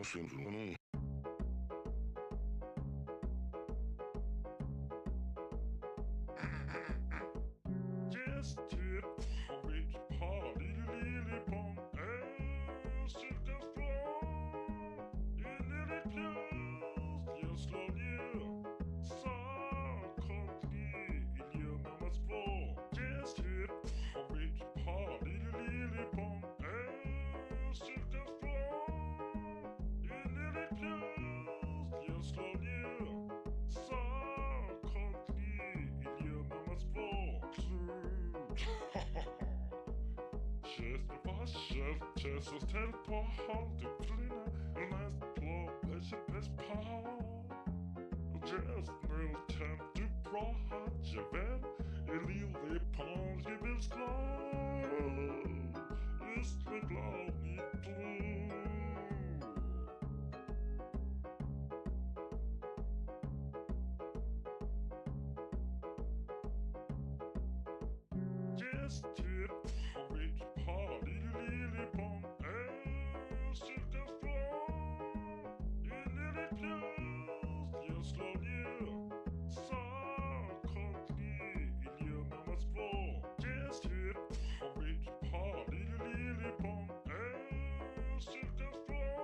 sempre não. Just tip, reach, party, lily pong, and sit and floor. You nearly closed your slow you. So coldly in your mama's floor. Just tip, reach, party, lily pong, and sit and floor. You nearly closed your slow you. So coldly in your mama's floor. Jesus tell på holde kvinder Last blå ikke bedst på Just nul tem du bra hadje vel I livet på jeg vil slå Just med blå mit blod Just tip reach party lily pong and sit and floor. You nearly closed your slow you. So coldly in your mama's floor. Just tip reach party lily pong and sit and floor.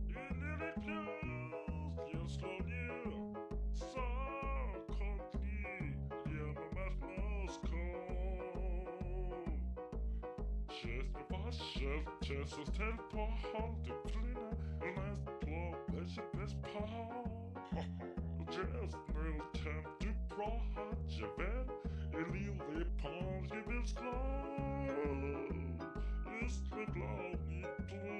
You nearly closed your slow you. So coldly in your mama's Jesus tell på holde kvinder Last blå ikke bedst på Just nul tem du bra hadje vel I livet på jeg vil slå Just med blå mit blod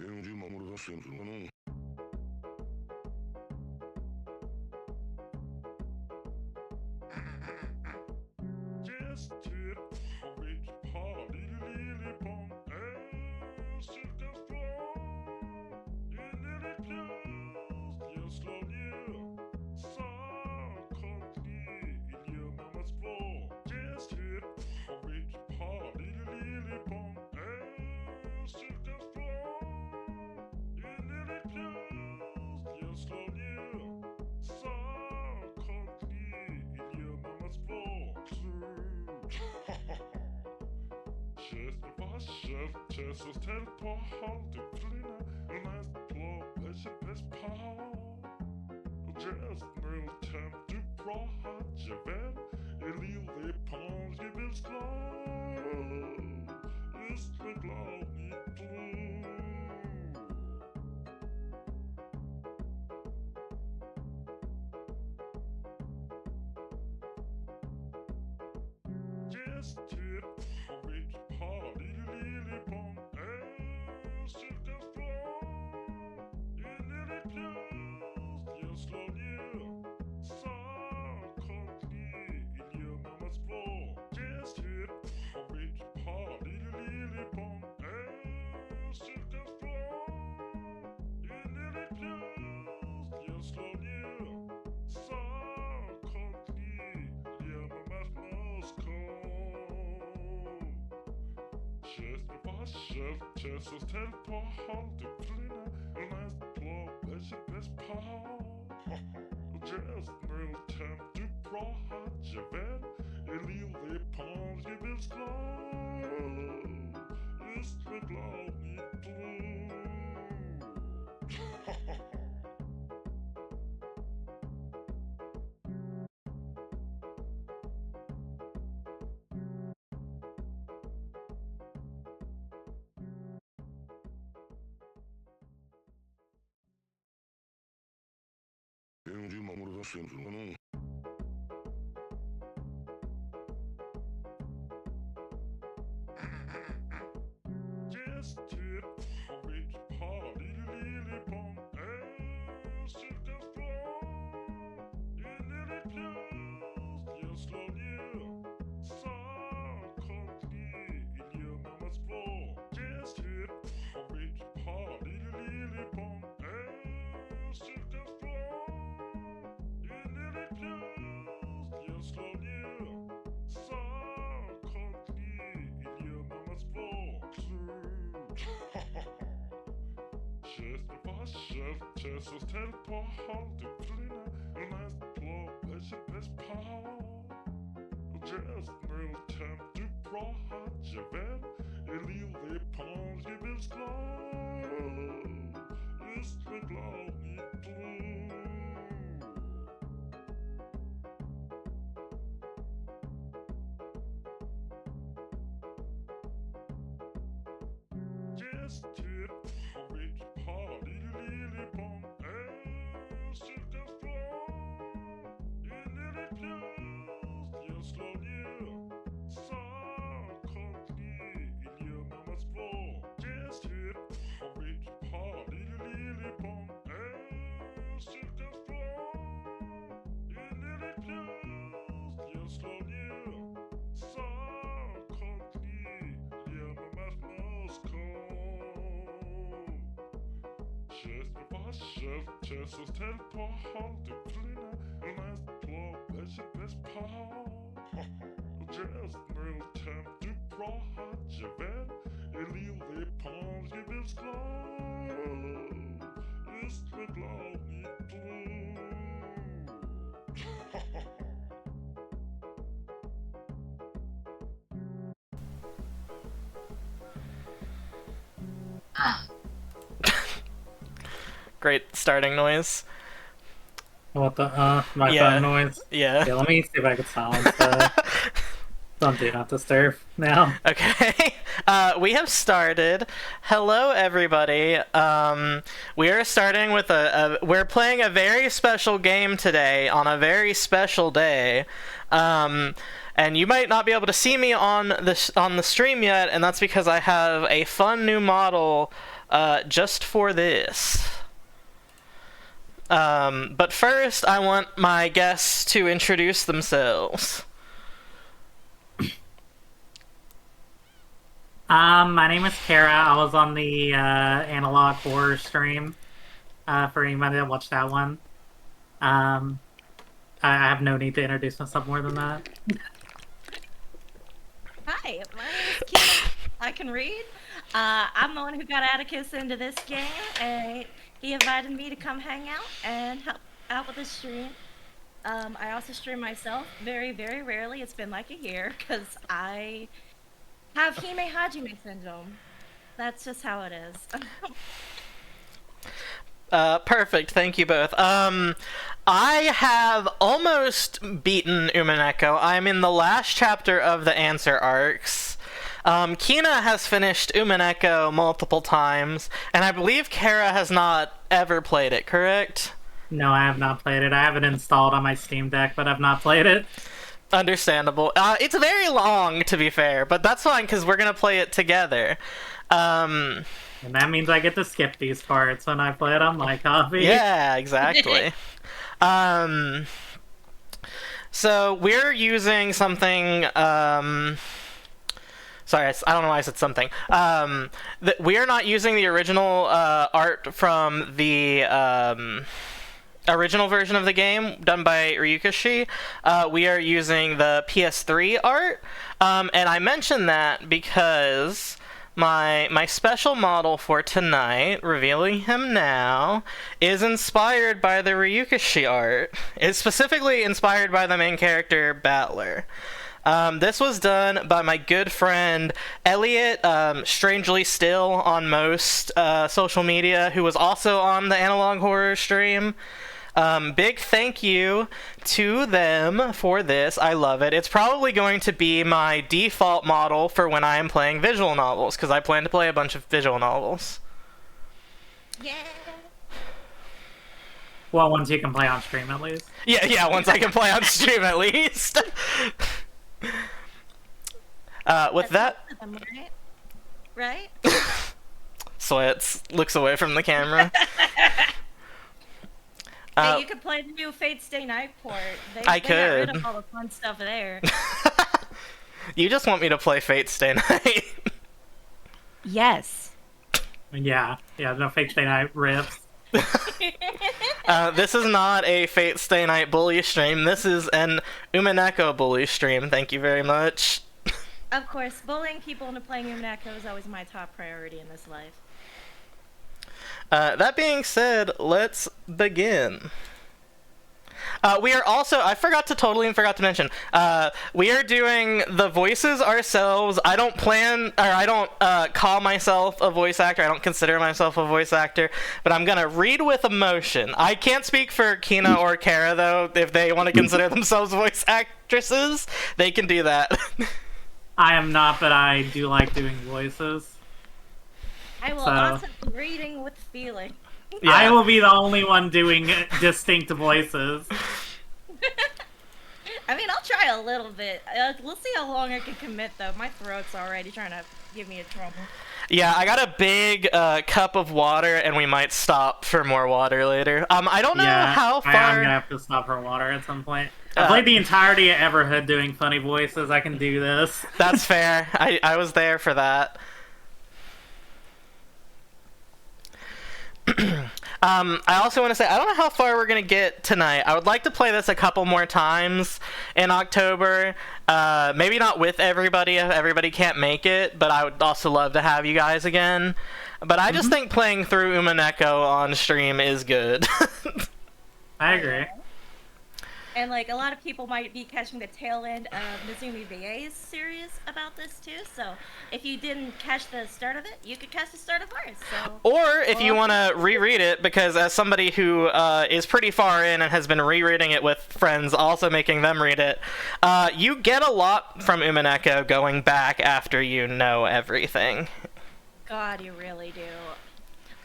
Eu mamoru sempre não. Just tip reach party lily pong and sit and floor. You nearly closed your slow you. So coldly in your mama's floor. Just tip reach party lily pong and sit and floor. You nearly closed your slow you. So coldly in your mama's floor. Jesus tell på holde kvinder Last blå ikke bedst på Just nul tem du bra hadje vel I livet på jeg vil slå Just med blå mit blod Just tip reach party lily pong and sit and floor. You nearly closed your slow you. So coldly in your mama's floor. Just tip reach party lily pong and sit and floor. You nearly closed your slow you. So coldly in your mama's Jesus tell på holde kvinder Last blå ikke bedst på Just nul tem du bra hadje vel I livet på jeg vil slå Just med blå mit blod Eu mamoru sempre não. Just tip reach party lily pong and sit and floor. You nearly closed your slow you. So coldly in your chef, Jesus tältpå, halvduktlina, nätblå, bäst på. Just nu temp du bra, hade väl, liv i pans, jag vill slå. Just med glad mitt blod. Just typ har vi party lille bong cirka strong i lille pjäs jag slår ner så konstlig i mammas blå. Just typ har vi party lille bong cirka strong i lille pjäs jag slår ner så konstlig i mammas Moskva. Chef, Jesus tältpå, halvduktlina, nätblå, bäst på. Just nu temp du bra, hade väl, liv i pans, jag vill slå. Just med glad mitt blod. Great starting noise. What the, my Yeah. phone noise? Yeah. Yeah, let me see if I can silence that. Don't do not disturb now. Okay. We have started. Hello, everybody. We are starting with we're playing a very special game today on a very special day. And you might not be able to see me on the stream yet, and that's because I have a fun new model just for this. But first, I want my guests to introduce themselves. My name is Kara. I was on the analog horror stream. For anybody that watched that one. I have no need to introduce myself more than that. Hi, my name is Kim. I can read. I'm the one who got Atticus into this game, and he invited me to come hang out and help out with the stream. I also stream myself very, very rarely. It's been like a year because I have Hime Hajime syndrome. That's just how it is. Perfect. Thank you both. I have almost beaten Umineko. I'm in the last chapter of the answer arcs. Kina has finished Umineko multiple times, and I believe Kara has not ever played it, correct? No, I have not played it. I have it installed on my Steam Deck, but I've not played it. Understandable. It's very long, to be fair, but that's fine, because we're going to play it together. And that means I get to skip these parts when I play it on my copy. Yeah, exactly. So we're using something, sorry, I don't know why I said something. We are not using the original art from the original version of the game done by Ryukashi. We are using the PS3 art, and I mention that because my special model for tonight, revealing him now, is inspired by the Ryukashi art. It's specifically inspired by the main character, Battler. This was done by my good friend Elliot, strangely still on most social media, who was also on the Analog Horror stream. Big thank you to them for this. I love it. It's probably going to be my default model for when I am playing visual novels, because I plan to play a bunch of visual novels. Yeah. Well, once you can play on stream at least. Yeah, once I can play on stream at least. With that... Right? Sweats, looks away from the camera. Hey, you could play the new Fate Stay Night port. They got rid of all the fun stuff there. You just want me to play Fate Stay Night. Yes. Yeah, no Fate Stay Night riffs. This is not a Fate Stay Night bully stream. This is an Umineko bully stream. Thank you very much. Of course, bullying people into playing Umineko is always my top priority in this life. That being said, let's begin. We are also, I forgot to mention, we are doing the voices ourselves. I don't call myself a voice actor. I don't consider myself a voice actor, but I'm gonna read with emotion. I can't speak for Kina or Kara, though. If they want to consider themselves voice actresses, they can do that. I am not, but I do like doing voices. I will also be reading with feeling. Yeah. I will be the only one doing distinct voices. I mean, I'll try a little bit. We'll see how long I can commit, though. My throat's already trying to give me a trouble. Yeah, I got a big cup of water, and we might stop for more water later. I don't know how far... I'm gonna have to stop for water at some point. I played the entirety of Everhood doing funny voices. I can do this. That's fair. I was there for that. I also want to say, I don't know how far we're going to get tonight. I would like to play this a couple more times in October. Maybe not with everybody if everybody can't make it, but I would also love to have you guys again. But I just think playing through Umineko on stream is good. I agree. And, like, a lot of people might be catching the tail end of Mizumi VA's series about this, too. So, if you didn't catch the start of it, you could catch the start of ours. So. Or if you want to reread it, because as somebody who is pretty far in and has been rereading it with friends, also making them read it, you get a lot from Umineko going back after you know everything. God, you really do.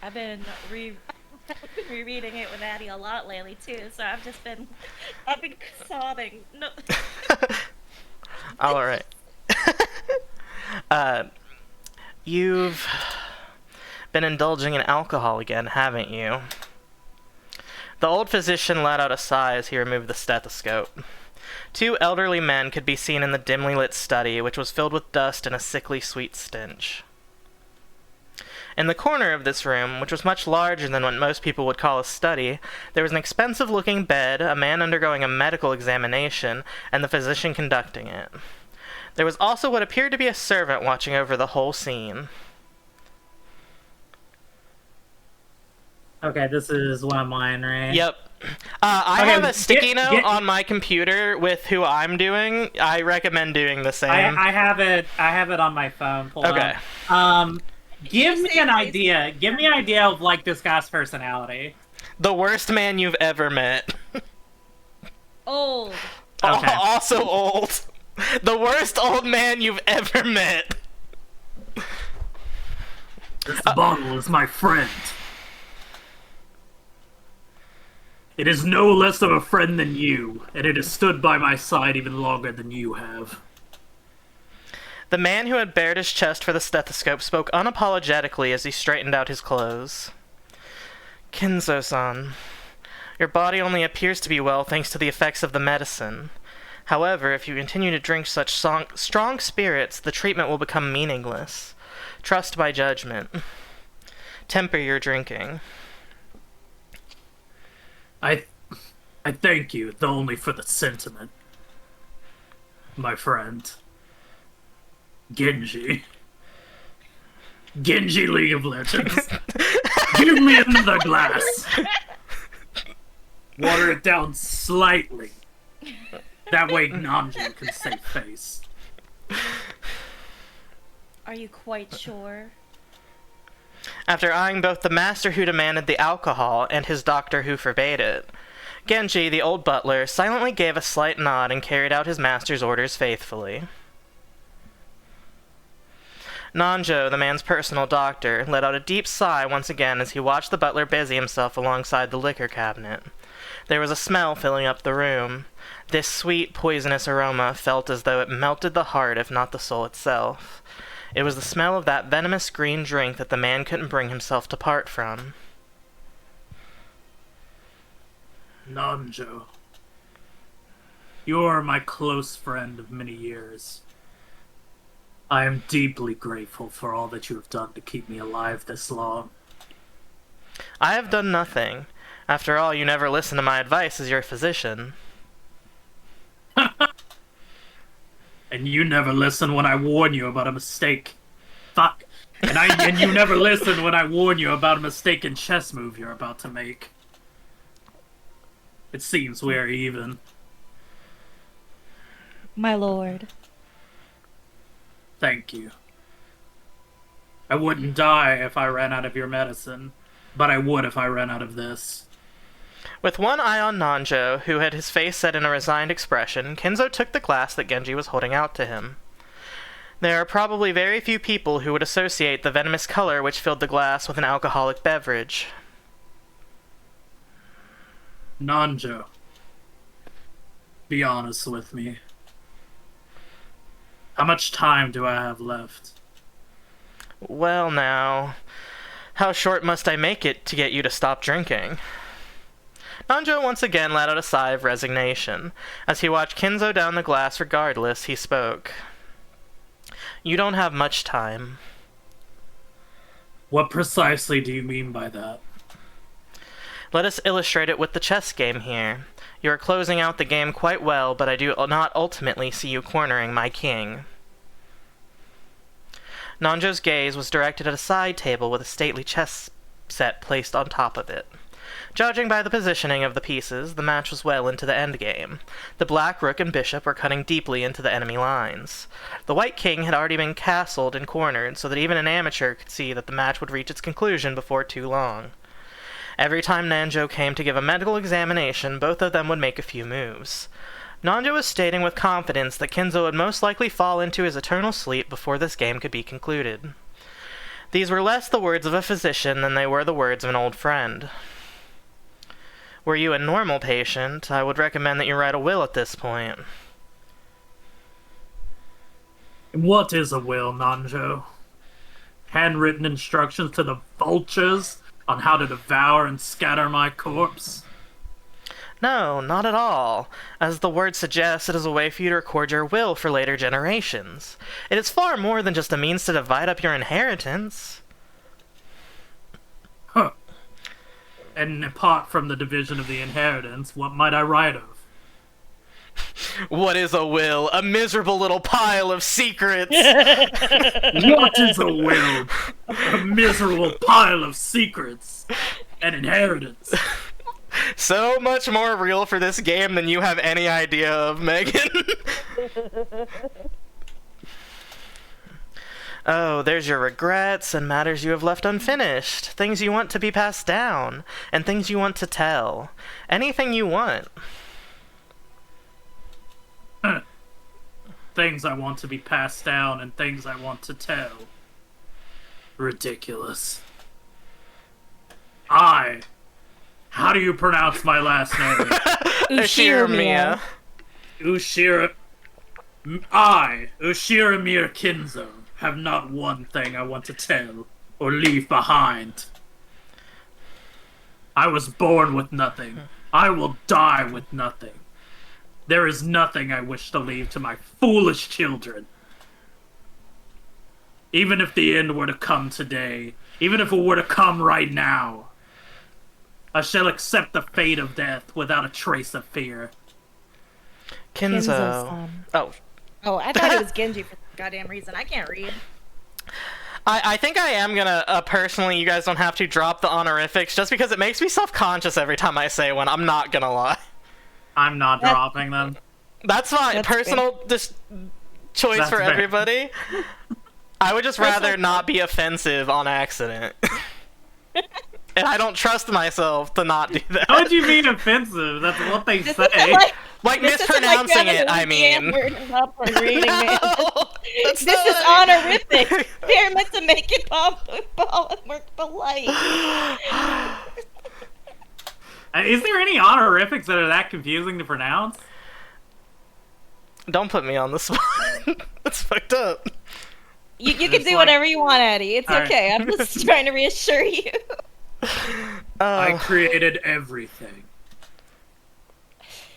I've been rereading it with Addie a lot lately too, so I've been sobbing. No. All right. You've been indulging in alcohol again, haven't you? The old physician let out a sigh as he removed the stethoscope. Two elderly men could be seen in the dimly lit study, which was filled with dust and a sickly sweet stench. In the corner of this room, which was much larger than what most people would call a study, there was an expensive-looking bed, a man undergoing a medical examination, and the physician conducting it. There was also what appeared to be a servant watching over the whole scene. Okay, this is one of mine, right? Yep. I have a sticky note on my computer with who I'm doing. I recommend doing the same. I have it on my phone. Hold Okay. on. Give me an idea. Give me an idea of, like, this guy's personality. The worst man you've ever met. Old. Okay. Also old. The worst old man you've ever met. This bottle is my friend. It is no less of a friend than you, and it has stood by my side even longer than you have. The man who had bared his chest for the stethoscope spoke unapologetically as he straightened out his clothes. Kinzo-san, your body only appears to be well thanks to the effects of the medicine. However, if you continue to drink such strong spirits, the treatment will become meaningless. Trust my judgment. Temper your drinking. I thank you, though only for the sentiment. My friend. Genji, League of Legends. Give me another glass. Water it down slightly. That way Namjoon can save face. Are you quite sure? After eyeing both the master who demanded the alcohol and his doctor who forbade it, Genji, the old butler, silently gave a slight nod and carried out his master's orders faithfully. Nanjo, the man's personal doctor, let out a deep sigh once again as he watched the butler busy himself alongside the liquor cabinet. There was a smell filling up the room. This sweet, poisonous aroma felt as though it melted the heart if not the soul itself. It was the smell of that venomous green drink that the man couldn't bring himself to part from. Nanjo, you are my close friend of many years. I am deeply grateful for all that you have done to keep me alive this long. I have done nothing. After all, you never listen to my advice as your physician. And you never listen when I warn you about a mistake. Fuck. And you never listen when I warn you about a mistaken chess move you're about to make. It seems we're even. My lord. Thank you. I wouldn't die if I ran out of your medicine, but I would if I ran out of this. With one eye on Nanjo, who had his face set in a resigned expression, Kinzo took the glass that Genji was holding out to him. There are probably very few people who would associate the venomous color which filled the glass with an alcoholic beverage. Nanjo, be honest with me. How much time do I have left? Well now, how short must I make it to get you to stop drinking? Nanjo once again let out a sigh of resignation. As he watched Kinzo down the glass regardless, he spoke. You don't have much time. What precisely do you mean by that? Let us illustrate it with the chess game here. You are closing out the game quite well, but I do not ultimately see you cornering my king. Nanjo's gaze was directed at a side table with a stately chess set placed on top of it. Judging by the positioning of the pieces, the match was well into the endgame. The black rook and bishop were cutting deeply into the enemy lines. The white king had already been castled and cornered, so that even an amateur could see that the match would reach its conclusion before too long. Every time Nanjo came to give a medical examination, both of them would make a few moves. Nanjo was stating with confidence that Kinzo would most likely fall into his eternal sleep before this game could be concluded. These were less the words of a physician than they were the words of an old friend. Were you a normal patient, I would recommend that you write a will at this point. What is a will, Nanjo? Handwritten instructions to the vultures on how to devour and scatter my corpse? No, not at all. As the word suggests, it is a way for you to record your will for later generations. It is far more than just a means to divide up your inheritance. Huh. And apart from the division of the inheritance, what might I write of? What is a will? A miserable little pile of secrets! What is a will? A miserable pile of secrets and inheritance. So much more real for this game than you have any idea of, Megan. Oh, there's your regrets and matters you have left unfinished. Things you want to be passed down, and things you want to tell. Anything you want. Things I want to be passed down and things I want to tell. Ridiculous. How do you pronounce my last name? Ushiramiya. Ushiramir Kinzo, have not one thing I want to tell or leave behind. I was born with nothing. I will die with nothing. There is nothing I wish to leave to my foolish children. Even if the end were to come today, even if it were to come right now, I shall accept the fate of death without a trace of fear. Kinzo. Oh. Oh, I thought it was Genji for some goddamn reason. I can't read. I think I am gonna, personally, you guys don't have to drop the honorifics, just because it makes me self-conscious every time I say one, I'm not gonna lie. I'm not dropping them. That's fine. That's Personal choice That's for fair. everybody. I would just rather not be offensive on accident. And I don't trust myself to not do that. What do you mean offensive? That's what they This say. isn't Like this isn't mispronouncing like it, I mean. reading, man. That's This is not- honorific. They're meant to make it more polite. Is there any honorifics that are that confusing to pronounce? Don't put me on the spot. That's fucked up. You can It's do like- whatever you want, Eddie. It's All right. okay. I'm just trying to reassure you. I created everything.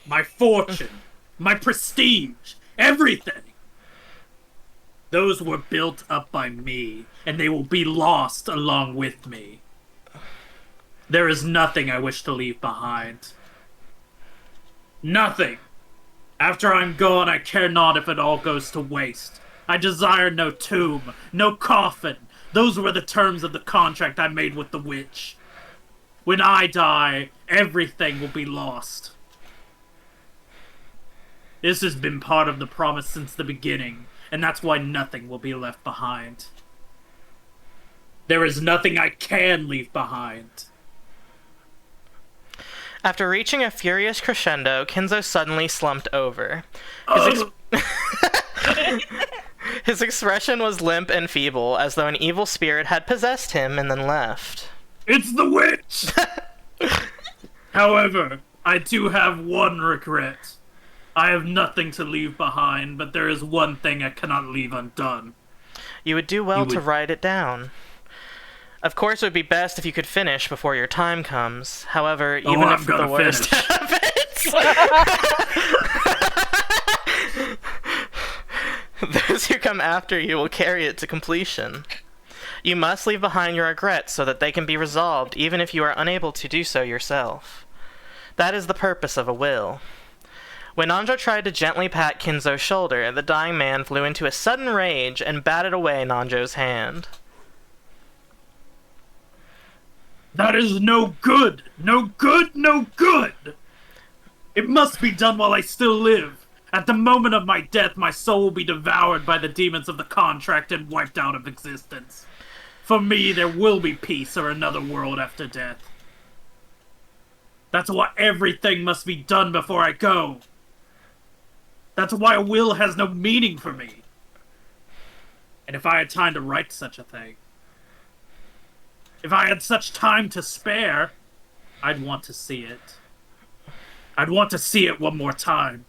My fortune, my prestige, everything. Those were built up by me, and they will be lost along with me. There is nothing I wish to leave behind. Nothing. After I'm gone, I care not if it all goes to waste. I desire no tomb, no coffin, Those were the terms of the contract I made with the witch. When I die, everything will be lost. This has been part of the promise since the beginning, and that's why nothing will be left behind. There is nothing I can leave behind. After reaching a furious crescendo, Kinzo suddenly slumped over. His expression was limp and feeble, as though an evil spirit had possessed him and then left. It's the witch! However, I do have one regret. I have nothing to leave behind, but there is one thing I cannot leave undone. You would do well to write it down. Of course, it would be best if you could finish before your time comes. However, even if the worst happens, those who come after you will carry it to completion. You must leave behind your regrets so that they can be resolved, even if you are unable to do so yourself. That is the purpose of a will. When Nanjo tried to gently pat Kinzo's shoulder, the dying man flew into a sudden rage and batted away Nanjo's hand. That is no good! No good! No good! It must be done while I still live. At the moment of my death, my soul will be devoured by the demons of the contract and wiped out of existence. For me, there will be peace or another world after death. That's why everything must be done before I go. That's why a will has no meaning for me. And if I had time to write such a thing, if I had such time to spare, I'd want to see it. I'd want to see it one more time.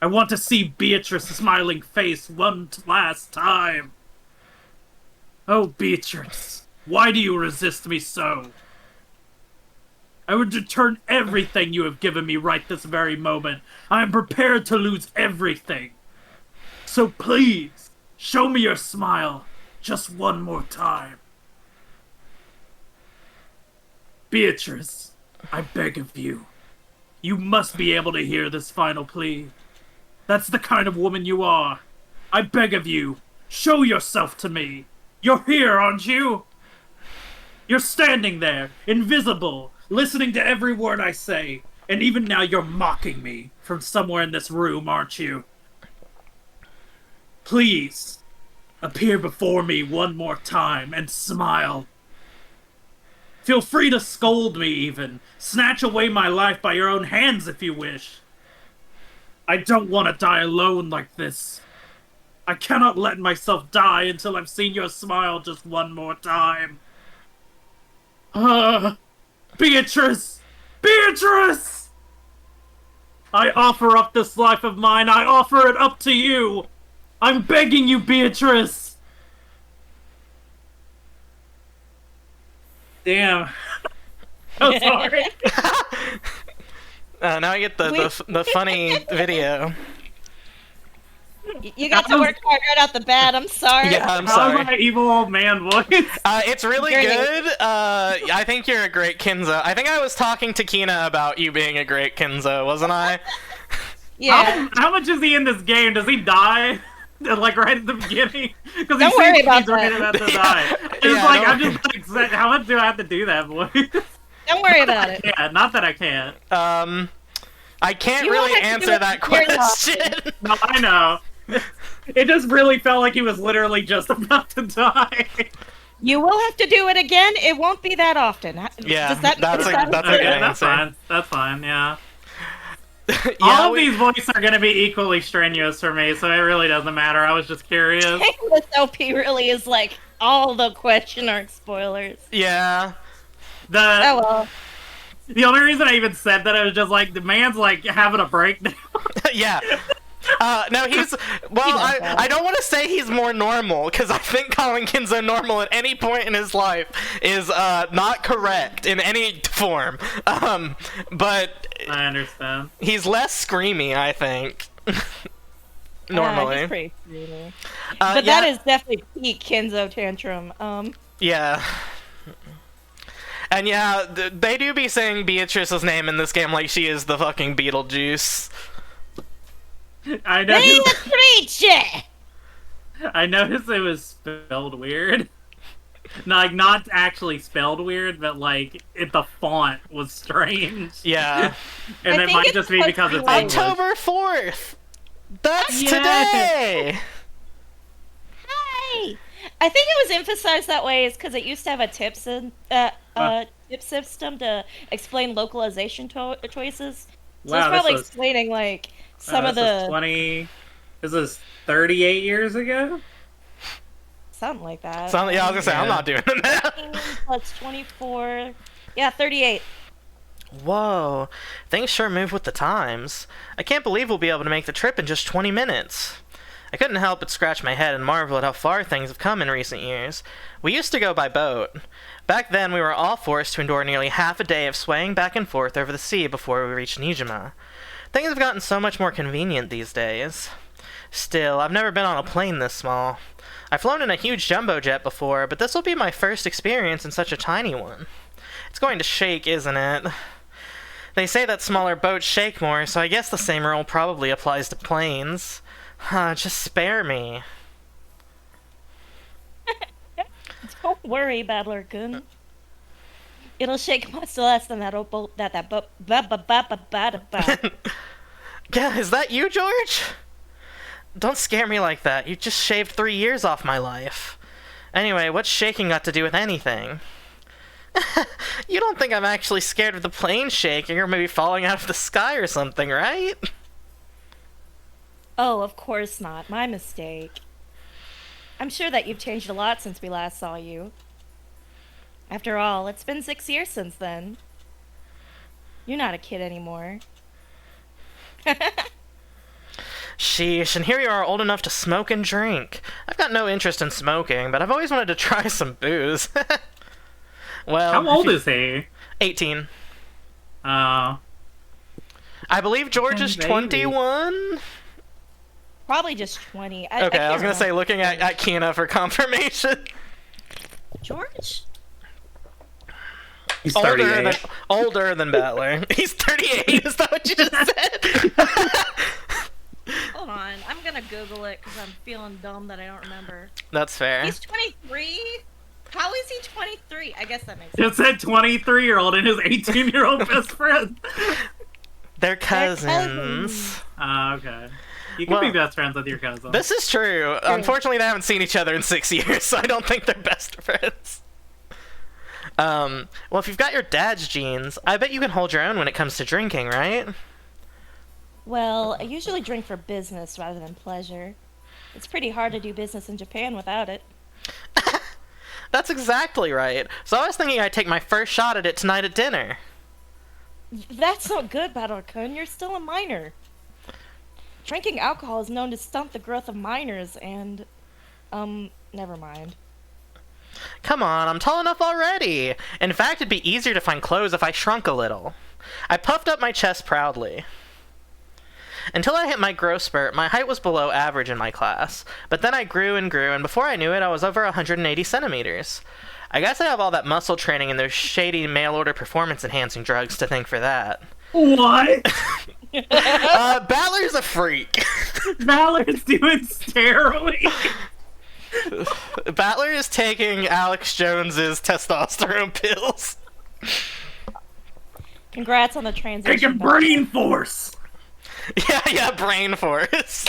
I want to see Beatrice's smiling face one last time. Oh, Beatrice, why do you resist me so? I would return everything you have given me right this very moment. I am prepared to lose everything. So please, show me your smile just one more time. Beatrice, I beg of you. You must be able to hear this final plea. That's the kind of woman you are. I beg of you, show yourself to me. You're here, aren't you? You're standing there, invisible, listening to every word I say. And even now you're mocking me from somewhere in this room, aren't you? Please, appear before me one more time and smile. Feel free to scold me, even. Snatch away my life by your own hands if you wish. I don't want to die alone like this. I cannot let myself die until I've seen your smile just one more time. Beatrice! Beatrice! I offer up this life of mine. I offer it up to you. I'm begging you, Beatrice. Damn. I'm sorry. Now I get the funny video. You got to work hard right out the bat. I'm sorry. Yeah, I'm sorry. How's my evil old man voice? It's really good. I think you're a great Kinzo. I think I was talking to Kina about you being a great Kinzo, wasn't I? Yeah. How much is he in this game? Does he die? Like right at the beginning? Because Don't worry about that. About to die. I'm just like, how much do I have to do that voice? Don't worry about it. Yeah, not that I can't. I can't really answer that question. No, I know. It just really felt like he was literally just about to die. You will have to do it again. It won't be that often. Yeah, that's a good answer. That's fine, yeah. Yeah, all of these voices are going to be equally strenuous for me, so it really doesn't matter. I was just curious. This LP really is like all the question mark spoilers. Yeah. Oh well. The only reason I even said that I was just like, the man's like having a breakdown. Yeah. No, he's... Well, I don't want to say he's more normal, because I think calling Kinzo normal at any point in his life is not correct in any form. But... I understand. He's less screamy, I think. Normally. He's pretty screamy. But that is definitely peak Kinzo tantrum. Yeah. And yeah, they do be saying Beatrice's name in this game like she is the fucking Beetlejuice. I know. Be a creature! I noticed it was spelled weird. Like, not actually spelled weird, but like the font was strange. Yeah. And I it think might it's just be supposed because to it's be like- English. October 4th! That's Yeah. today! Hey! I think it was emphasized that way is because it used to have a tip system to explain localization choices. So Wow, it's probably this was- explaining like some Wow, of this was the 20. This is 38 years ago. something like that. So, yeah, I was gonna say, I'm Yeah. not doing that. 18 plus 24. Yeah, 38. Whoa, things sure move with the times. I can't believe we'll be able to make the trip in just 20 minutes. I couldn't help but scratch my head and marvel at how far things have come in recent years. We used to go by boat. Back then, we were all forced to endure nearly half a day of swaying back and forth over the sea before we reached Nijima. Things have gotten so much more convenient these days. Still, I've never been on a plane this small. I've flown in a huge jumbo jet before, but this will be my first experience in such a tiny one. It's going to shake, isn't it? They say that smaller boats shake more, so I guess the same rule probably applies to planes. Just spare me. Don't worry, Battler-kun. It'll shake much less than that boat Yeah, is that you, George? Don't scare me like that. You just shaved 3 years off my life. Anyway, what's shaking got to do with anything? You don't think I'm actually scared of the plane shaking or maybe falling out of the sky or something, right? Oh, of course not. My mistake. I'm sure that you've changed a lot since we last saw you. After all, it's been 6 years since then. You're not a kid anymore. Sheesh, and here you are old enough to smoke and drink. I've got no interest in smoking, but I've always wanted to try some booze. Well, How old is he? 18. Oh. I believe George is Baby. 21? Probably just 20. Okay, I was gonna can't say, remember. looking at Kina for confirmation. George? He's Older than Battler. He's 38, is that what you just said? Hold on. I'm gonna Google it because I'm feeling dumb that I don't remember. That's fair. He's 23? How is he 23? I guess that makes Just sense. said 23-year-old and his 18-year-old best friend. They're cousins. Okay. You can Well, be best friends with your cousin. This is true. Unfortunately, they haven't seen each other in 6 years, so I don't think they're best friends. Well, if you've got your dad's genes, I bet you can hold your own when it comes to drinking, right? Well, I usually drink for business rather than pleasure. It's pretty hard to do business in Japan without it. That's exactly right. So I was thinking I'd take my first shot at it tonight at dinner. That's not good, Battler-kun. You're still a minor. Drinking alcohol is known to stunt the growth of minors and, never mind. Come on, I'm tall enough already. In fact, it'd be easier to find clothes if I shrunk a little. I puffed up my chest proudly. Until I hit my growth spurt, my height was below average in my class. But then I grew, and before I knew it, I was over 180 centimeters. I guess I have all that muscle training and those shady mail-order performance-enhancing drugs to thank for that. What? Balor's a freak. Valor's doing steroids. Battler is taking Alex Jones's testosterone pills. Congrats on the transition. Taking brain force. Yeah, brain force.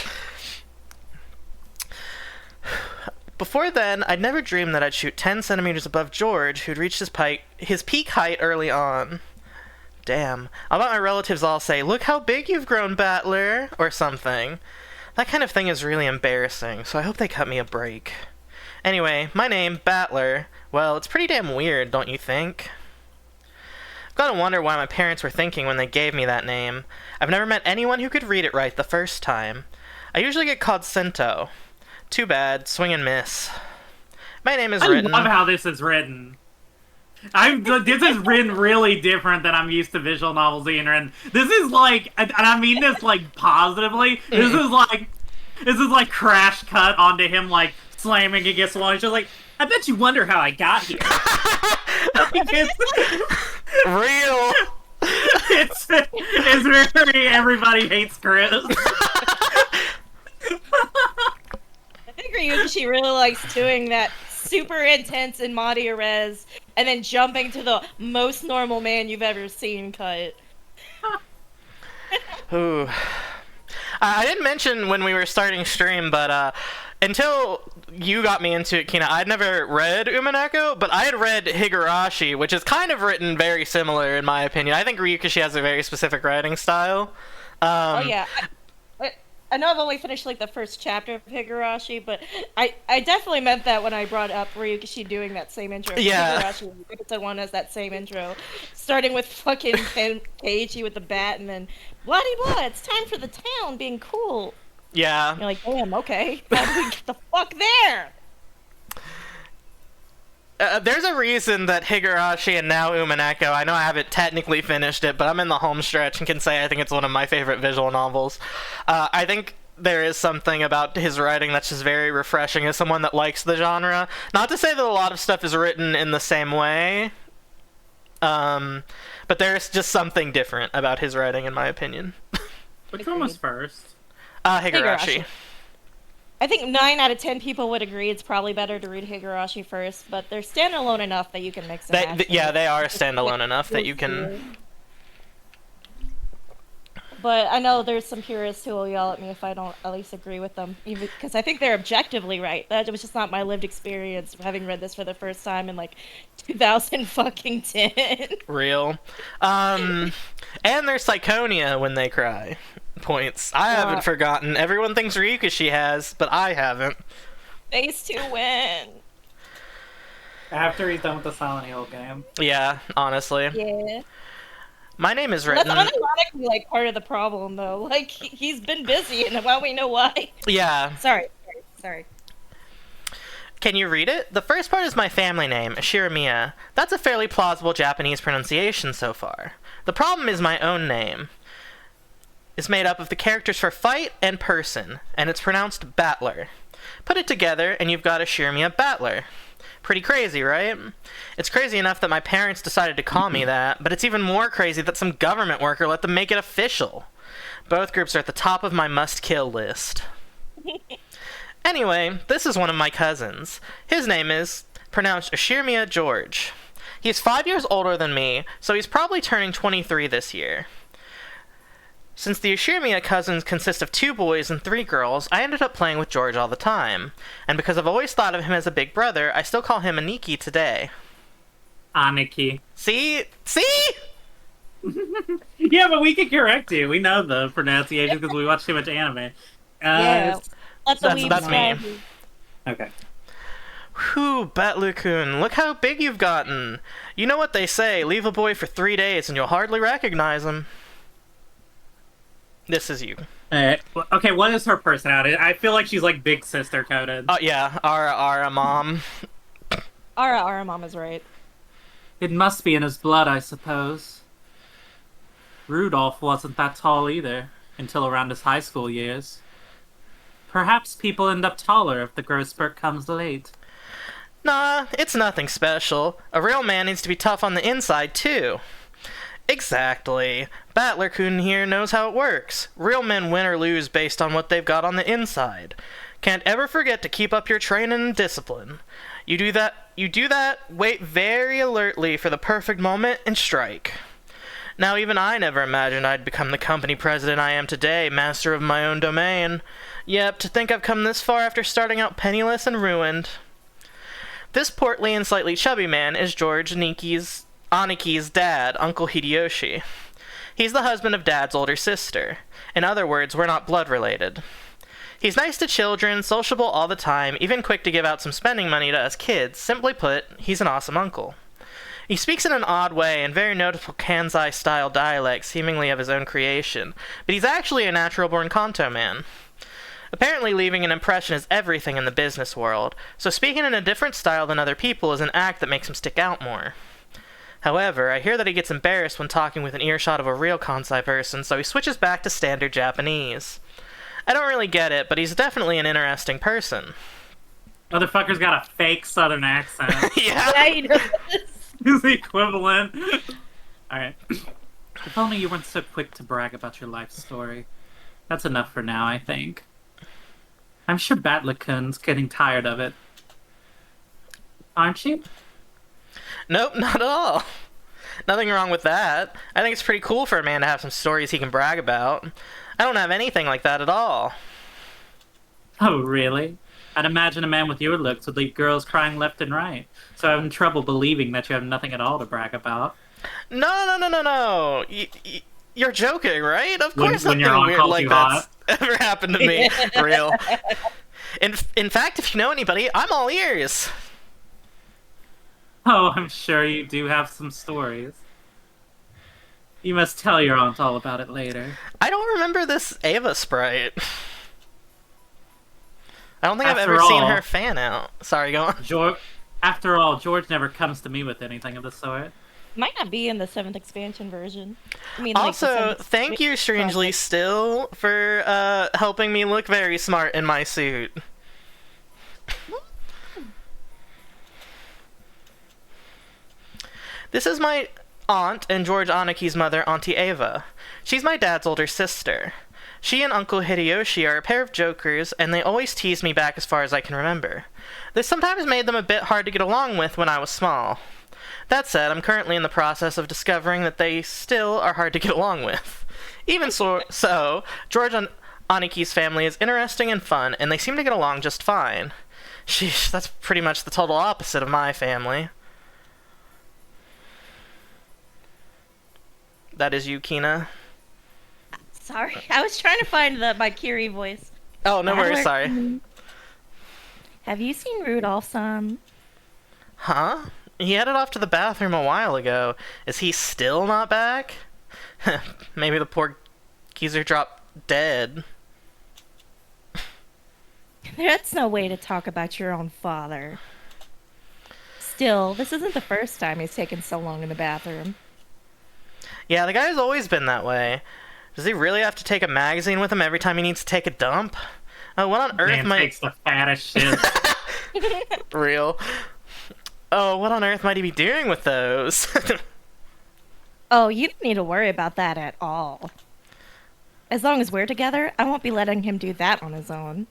Before then, I'd never dreamed that I'd shoot 10 centimeters above George, who'd reached his peak height early on. Damn. I'll bet my relatives all say, "Look how big you've grown, Battler," or something. That kind of thing is really embarrassing, so I hope they cut me a break. Anyway, my name, Battler, well, it's pretty damn weird, don't you think? I've gotta wonder why my parents were thinking when they gave me that name. I've never met anyone who could read it right the first time. I usually get called Sento. Too bad, swing and miss. My name is written... I love how this is written. This is written really different than I'm used to visual novels being written. This is like, and I mean this like positively. This is like crash cut onto him like slamming against the wall. He's just like, I bet you wonder how I got here. Real! It's very everybody hates Chris. I think Ryukishi really likes doing that super intense in Madia Res, and then jumping to the most normal man you've ever seen cut. Ooh. I didn't mention when we were starting stream, but until you got me into it, Kina, I'd never read Umineko, but I had read Higurashi, which is kind of written very similar in my opinion. I think Ryukishi has a very specific writing style. Oh yeah. I know I've only finished like the first chapter of Higurashi, but I definitely meant that when I brought up Ryukishi doing that same intro. Yeah. Higurashi episode 1 has that same intro, starting with fucking Keiichi with the bat, and then bloody blah, it's time for the town being cool. Yeah. You're like, damn, okay, how do we get the fuck there? There's a reason that Higurashi and now Umineko, I know I haven't technically finished it, but I'm in the home stretch and can say I think it's one of my favorite visual novels. I think there is something about his writing that's just very refreshing as someone that likes the genre. Not to say that a lot of stuff is written in the same way, but there's just something different about his writing, in my opinion. Which one was first? Higurashi. I think 9 out of 10 people would agree it's probably better to read Higurashi first, but they're standalone enough that you can mix and match. Yeah, they are standalone enough that you can... But I know there's some purists who will yell at me if I don't at least agree with them, even because I think they're objectively right. That was just not my lived experience of having read this for the first time in like 2010. Real. And there's Psychonia when they cry. Points. I haven't forgotten. Everyone thinks Ryukishi has, but I haven't. Phase 2 win. After he's done with the Silent Hill game. Yeah, honestly. Yeah. My name is written... That's unironically like part of the problem though. Like he's been busy and well we know why. Yeah. Sorry. Can you read it? The first part is my family name, Shiramiya. That's a fairly plausible Japanese pronunciation so far. The problem is my own name is made up of the characters for fight and person, and it's pronounced battler. Put it together, and you've got a Shiramiya battler. Pretty crazy, right? It's crazy enough that my parents decided to call me that, but it's even more crazy that some government worker let them make it official. Both groups are at the top of my must-kill list. Anyway, this is one of my cousins. His name is, pronounced Shiramiya George. He's 5 years older than me, so he's probably turning 23 this year. Since the Ushirimiya cousins consist of 2 boys and 3 girls, I ended up playing with George all the time. And because I've always thought of him as a big brother, I still call him Aniki today. Aniki. See? Yeah, but we can correct you. We know the pronunciation because we watch too much anime. Yeah. That's me. Okay. Whew, Batlukun, look how big you've gotten. You know what they say, leave a boy for 3 days and you'll hardly recognize him. This is you. Okay, what is her personality? I feel like she's like big sister coded. Oh, yeah, Ara mom. Ara mom is right. It must be in his blood, I suppose. Rudolph wasn't that tall either, until around his high school years. Perhaps people end up taller if the growth spurt comes late. Nah, it's nothing special. A real man needs to be tough on the inside, too. Exactly. Battler-kun here knows how it works. Real men win or lose based on what they've got on the inside. Can't ever forget to keep up your training and discipline. You do that, wait very alertly for the perfect moment, and strike. Now even I never imagined I'd become the company president I am today, master of my own domain. Yep, to think I've come this far after starting out penniless and ruined. This portly and slightly chubby man is George Aniki's dad, Uncle Hideyoshi. He's the husband of Dad's older sister. In other words, we're not blood related. He's nice to children, sociable all the time, even quick to give out some spending money to us kids. Simply put, he's an awesome uncle. He speaks in an odd way and very noticeable Kansai-style dialect, seemingly of his own creation, but he's actually a natural-born Kanto man. Apparently leaving an impression is everything in the business world, so speaking in a different style than other people is an act that makes him stick out more. However, I hear that he gets embarrassed when talking with an earshot of a real Kansai person, so he switches back to standard Japanese. I don't really get it, but he's definitely an interesting person. Motherfucker's got a fake southern accent. Yeah. He does. Is the equivalent. Alright. If only you weren't so quick to brag about your life story. That's enough for now, I think. I'm sure Batley-kun's getting tired of it. aren't you? Nope, not at all. Nothing wrong with that. I think it's pretty cool for a man to have some stories he can brag about. I don't have anything like that at all. Oh, really? I'd imagine a man with your looks would leave girls crying left and right. So I'm in trouble believing that you have nothing at all to brag about. No. You're joking, right? Of course When you're nothing on weird Call like Too that's Hot. ever happened to me. Real. In fact, if you know anybody, I'm all ears. Oh, I'm sure you do have some stories. You must tell your aunt all about it later. I don't remember this Ava sprite. I don't think I've After ever seen all- her fan out. Sorry, go on. After all, George never comes to me with anything of the sort. Might not be in the 7th expansion version. I mean, like, the Also, 7th thank you, Strangely Still, for helping me look very smart in my suit. This is my aunt and George Anaki's mother, Auntie Ava. She's my dad's older sister. She and Uncle Hideyoshi are a pair of jokers, and they always tease me back as far as I can remember. This sometimes made them a bit hard to get along with when I was small. That said, I'm currently in the process of discovering that they still are hard to get along with. Even so, George Anaki's family is interesting and fun, and they seem to get along just fine. Sheesh, that's pretty much the total opposite of my family. That is you, Kina. Sorry, I was trying to find my Kiri voice. Oh, no worries, sorry. Have you seen Rudolph-san? Huh? He headed off to the bathroom a while ago. Is he still not back? Maybe the poor geezer dropped dead. That's no way to talk about your own father. Still, this isn't the first time he's taken so long in the bathroom. Yeah, the guy's always been that way. Does he really have to take a magazine with him every time he needs to take a dump? What on earth Man might... takes the fattest shit. Real. Oh, what on earth might he be doing with those? Oh, you don't need to worry about that at all. As long as we're together, I won't be letting him do that on his own.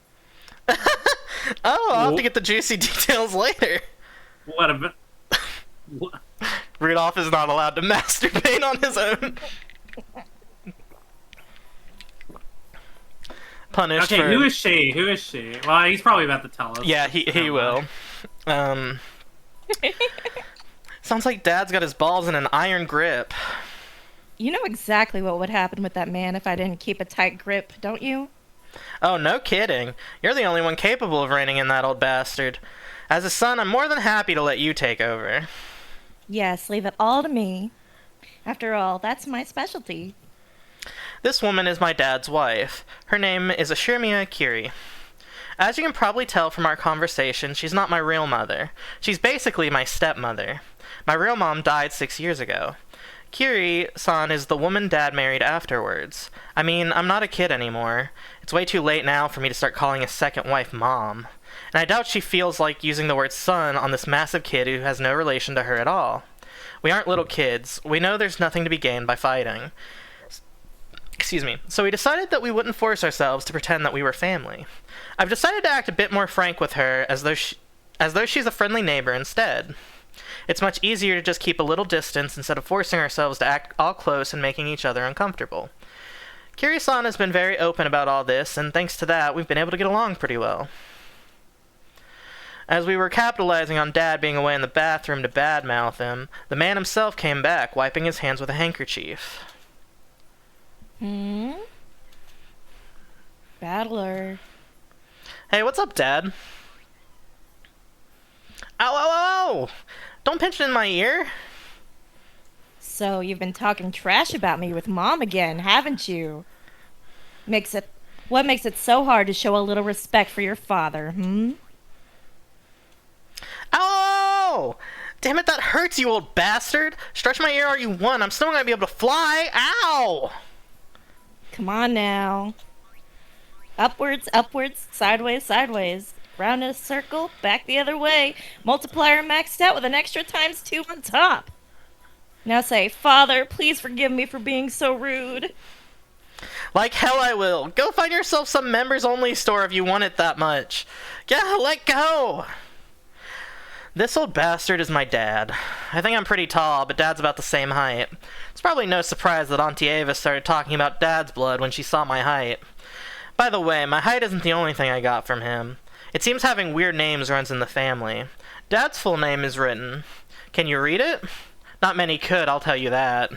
Oh, I'll have to get the juicy details later. What a... What? Rudolph is not allowed to masturbate on his own. Punished Okay, for... who is she? Who is she? Well, he's probably about to tell us. Yeah, he will. Sounds like Dad's got his balls in an iron grip. You know exactly what would happen with that man if I didn't keep a tight grip, don't you? Oh, no kidding. You're the only one capable of reining in that old bastard. As a son, I'm more than happy to let you take over. Yes, leave it all to me. After all, that's my specialty. This woman is my dad's wife. Her name is Ashirmiya Kiri. As you can probably tell from our conversation, she's not my real mother. She's basically my stepmother. My real mom died 6 years ago. Kiri-san is the woman Dad married afterwards. I mean, I'm not a kid anymore. It's way too late now for me to start calling a second wife Mom. And I doubt she feels like using the word son on this massive kid who has no relation to her at all. We aren't little kids. We know there's nothing to be gained by fighting. Excuse me. So we decided that we wouldn't force ourselves to pretend that we were family. I've decided to act a bit more frank with her, as though she's a friendly neighbor instead. It's much easier to just keep a little distance instead of forcing ourselves to act all close and making each other uncomfortable. Kiri-san has been very open about all this, and thanks to that, we've been able to get along pretty well. As we were capitalizing on Dad being away in the bathroom to badmouth him, the man himself came back, wiping his hands with a handkerchief. Battler. Hey, what's up, Dad? Ow, ow, ow! Don't pinch it in my ear! So you've been talking trash about me with Mom again, haven't you? What makes it so hard to show a little respect for your father, Ow! Damn it, that hurts, you old bastard! Stretch my ear all you want, I'm still not gonna be able to fly! Ow! Come on now. Upwards, upwards, sideways, sideways. Round in a circle, back the other way. Multiplier maxed out with an extra ×2 on top. Now say, Father, please forgive me for being so rude. Like hell I will. Go find yourself some members-only store if you want it that much. Yeah, let go! This old bastard is my dad. I think I'm pretty tall, but Dad's about the same height. It's probably no surprise that Auntie Ava started talking about Dad's blood when she saw my height. By the way, my height isn't the only thing I got from him. It seems having weird names runs in the family. Dad's full name is written. Can you read it? Not many could, I'll tell you that.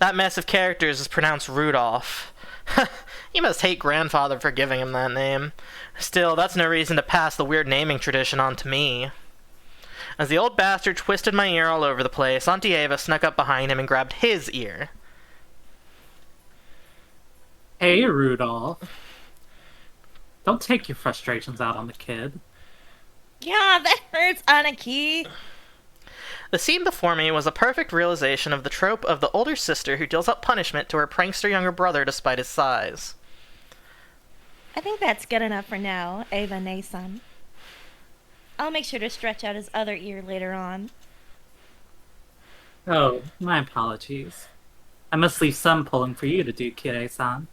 That mess of characters is pronounced Rudolph. You must hate Grandfather for giving him that name. Still, that's no reason to pass the weird naming tradition on to me. As the old bastard twisted my ear all over the place, Auntie Ava snuck up behind him and grabbed his ear. Hey, Rudolph. Don't take your frustrations out on the kid. Yeah, that hurts, Anaki. The scene before me was a perfect realization of the trope of the older sister who deals out punishment to her prankster younger brother despite his size. I think that's good enough for now, Ava Nason. I'll make sure to stretch out his other ear later on. Oh, my apologies. I must leave some pulling for you to do, Kirei-san.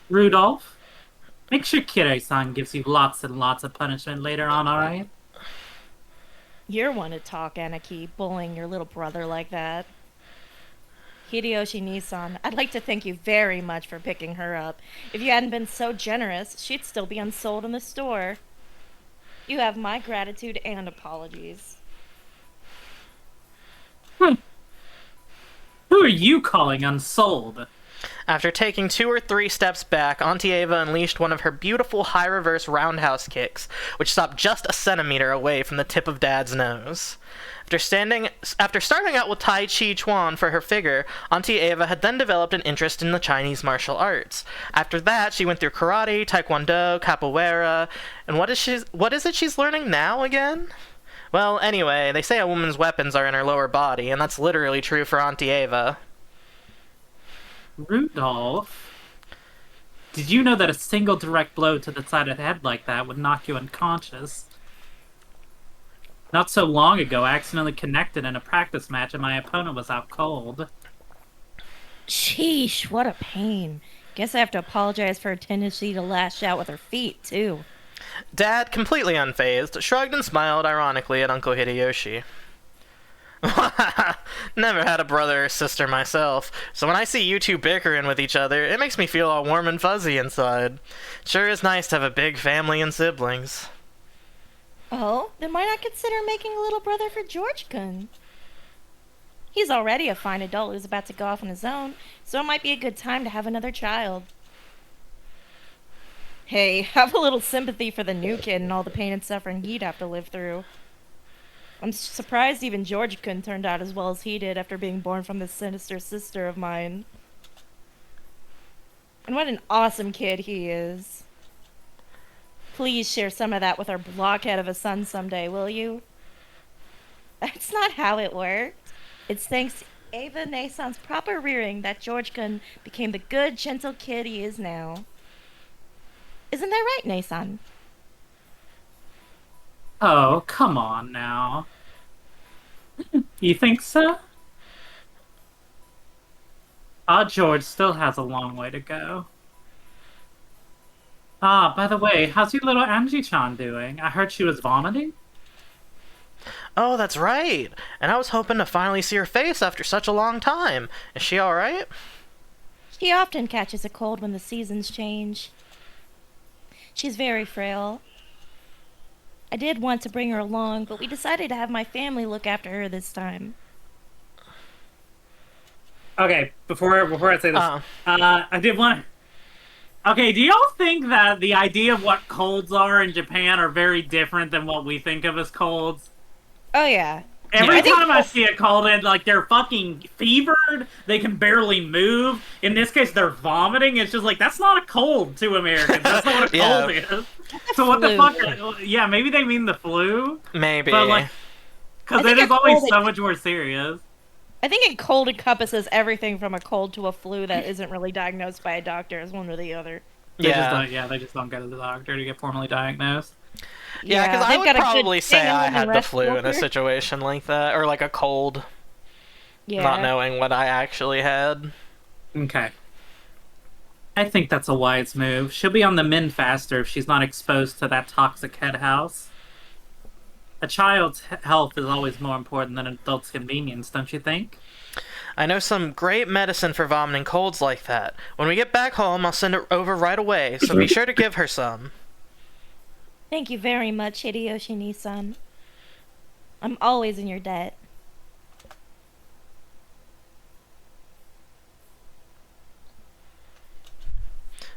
Rudolph, make sure Kirei-san gives you lots and lots of punishment later on, alright? You're one to talk, Anaki, bullying your little brother like that. Hideyoshi Nissan, I'd like to thank you very much for picking her up. If you hadn't been so generous, she'd still be unsold in the store. You have my gratitude and apologies. Who are you calling unsold? After taking 2 or 3 steps back, Auntie Ava unleashed one of her beautiful high reverse roundhouse kicks, which stopped just a centimeter away from the tip of Dad's nose. After starting out with Tai Chi Chuan for her figure, Auntie Ava had then developed an interest in the Chinese martial arts. After that, she went through karate, taekwondo, capoeira, and what is it she's learning now again? Well, anyway, they say a woman's weapons are in her lower body, and that's literally true for Auntie Ava. Rudolph, did you know that a single direct blow to the side of the head like that would knock you unconscious? Not so long ago, I accidentally connected in a practice match and my opponent was out cold. Sheesh, what a pain. Guess I have to apologize for her tendency to lash out with her feet, too. Dad, completely unfazed, shrugged and smiled ironically at Uncle Hideyoshi. Never had a brother or sister myself, so when I see you two bickering with each other, it makes me feel all warm and fuzzy inside. Sure is nice to have a big family and siblings. Oh, then why not consider making a little brother for George-kun? He's already a fine adult who's about to go off on his own, so it might be a good time to have another child. Hey, have a little sympathy for the new kid and all the pain and suffering he'd have to live through. I'm surprised even George-kun turned out as well as he did after being born from this sinister sister of mine. And what an awesome kid he is. Please share some of that with our blockhead of a son someday, will you? That's not how it worked. It's thanks to Ava Nason's proper rearing that George-kun became the good, gentle kid he is now. Isn't that right, Nason? Oh, come on now. You think so? George still has a long way to go. Ah, by the way, how's your little Angie-chan doing? I heard she was vomiting? Oh, that's right. And I was hoping to finally see her face after such a long time. Is she alright? She often catches a cold when the seasons change. She's very frail. I did want to bring her along, but we decided to have my family look after her this time. Okay, before I say this, I did want to... Okay, do y'all think that the idea of what colds are in Japan are very different than what we think of as colds? Oh, yeah. Every time I see a cold, and like they're fucking fevered, they can barely move. In this case, they're vomiting. It's just like, that's not a cold to Americans. That's not what a cold is. So what the fuck? Yeah, maybe they mean the flu. Maybe. But like, because it is always so much more serious. I think a cold encompasses everything from a cold to a flu that isn't really diagnosed by a doctor as one or the other. They just don't go to the doctor to get formally diagnosed. Yeah, because I would probably say I had the flu in a situation like that, or like a cold, not knowing what I actually had. Okay. I think that's a wise move. She'll be on the mend faster if she's not exposed to that toxic head house. A child's health is always more important than an adult's convenience, don't you think? I know some great medicine for vomiting colds like that. When we get back home, I'll send it over right away, so be sure to give her some. Thank you very much, Hideyoshi Nissan. I'm always in your debt.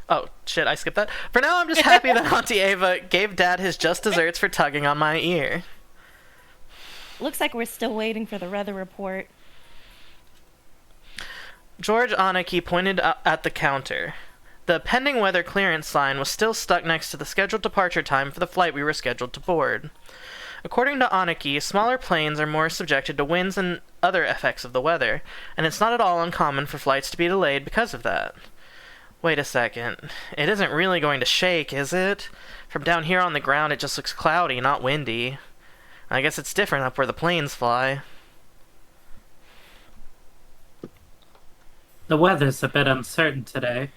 Oh, shit, I skipped that. For now, I'm just happy that Auntie Ava gave Dad his just desserts for tugging on my ear. Looks like we're still waiting for the weather report. George Aniki pointed at the counter. The pending weather clearance sign was still stuck next to the scheduled departure time for the flight we were scheduled to board. According to Aniki, smaller planes are more subjected to winds and other effects of the weather, and it's not at all uncommon for flights to be delayed because of that. Wait a second. It isn't really going to shake, is it? From down here on the ground, it just looks cloudy, not windy. I guess it's different up where the planes fly. The weather's a bit uncertain today.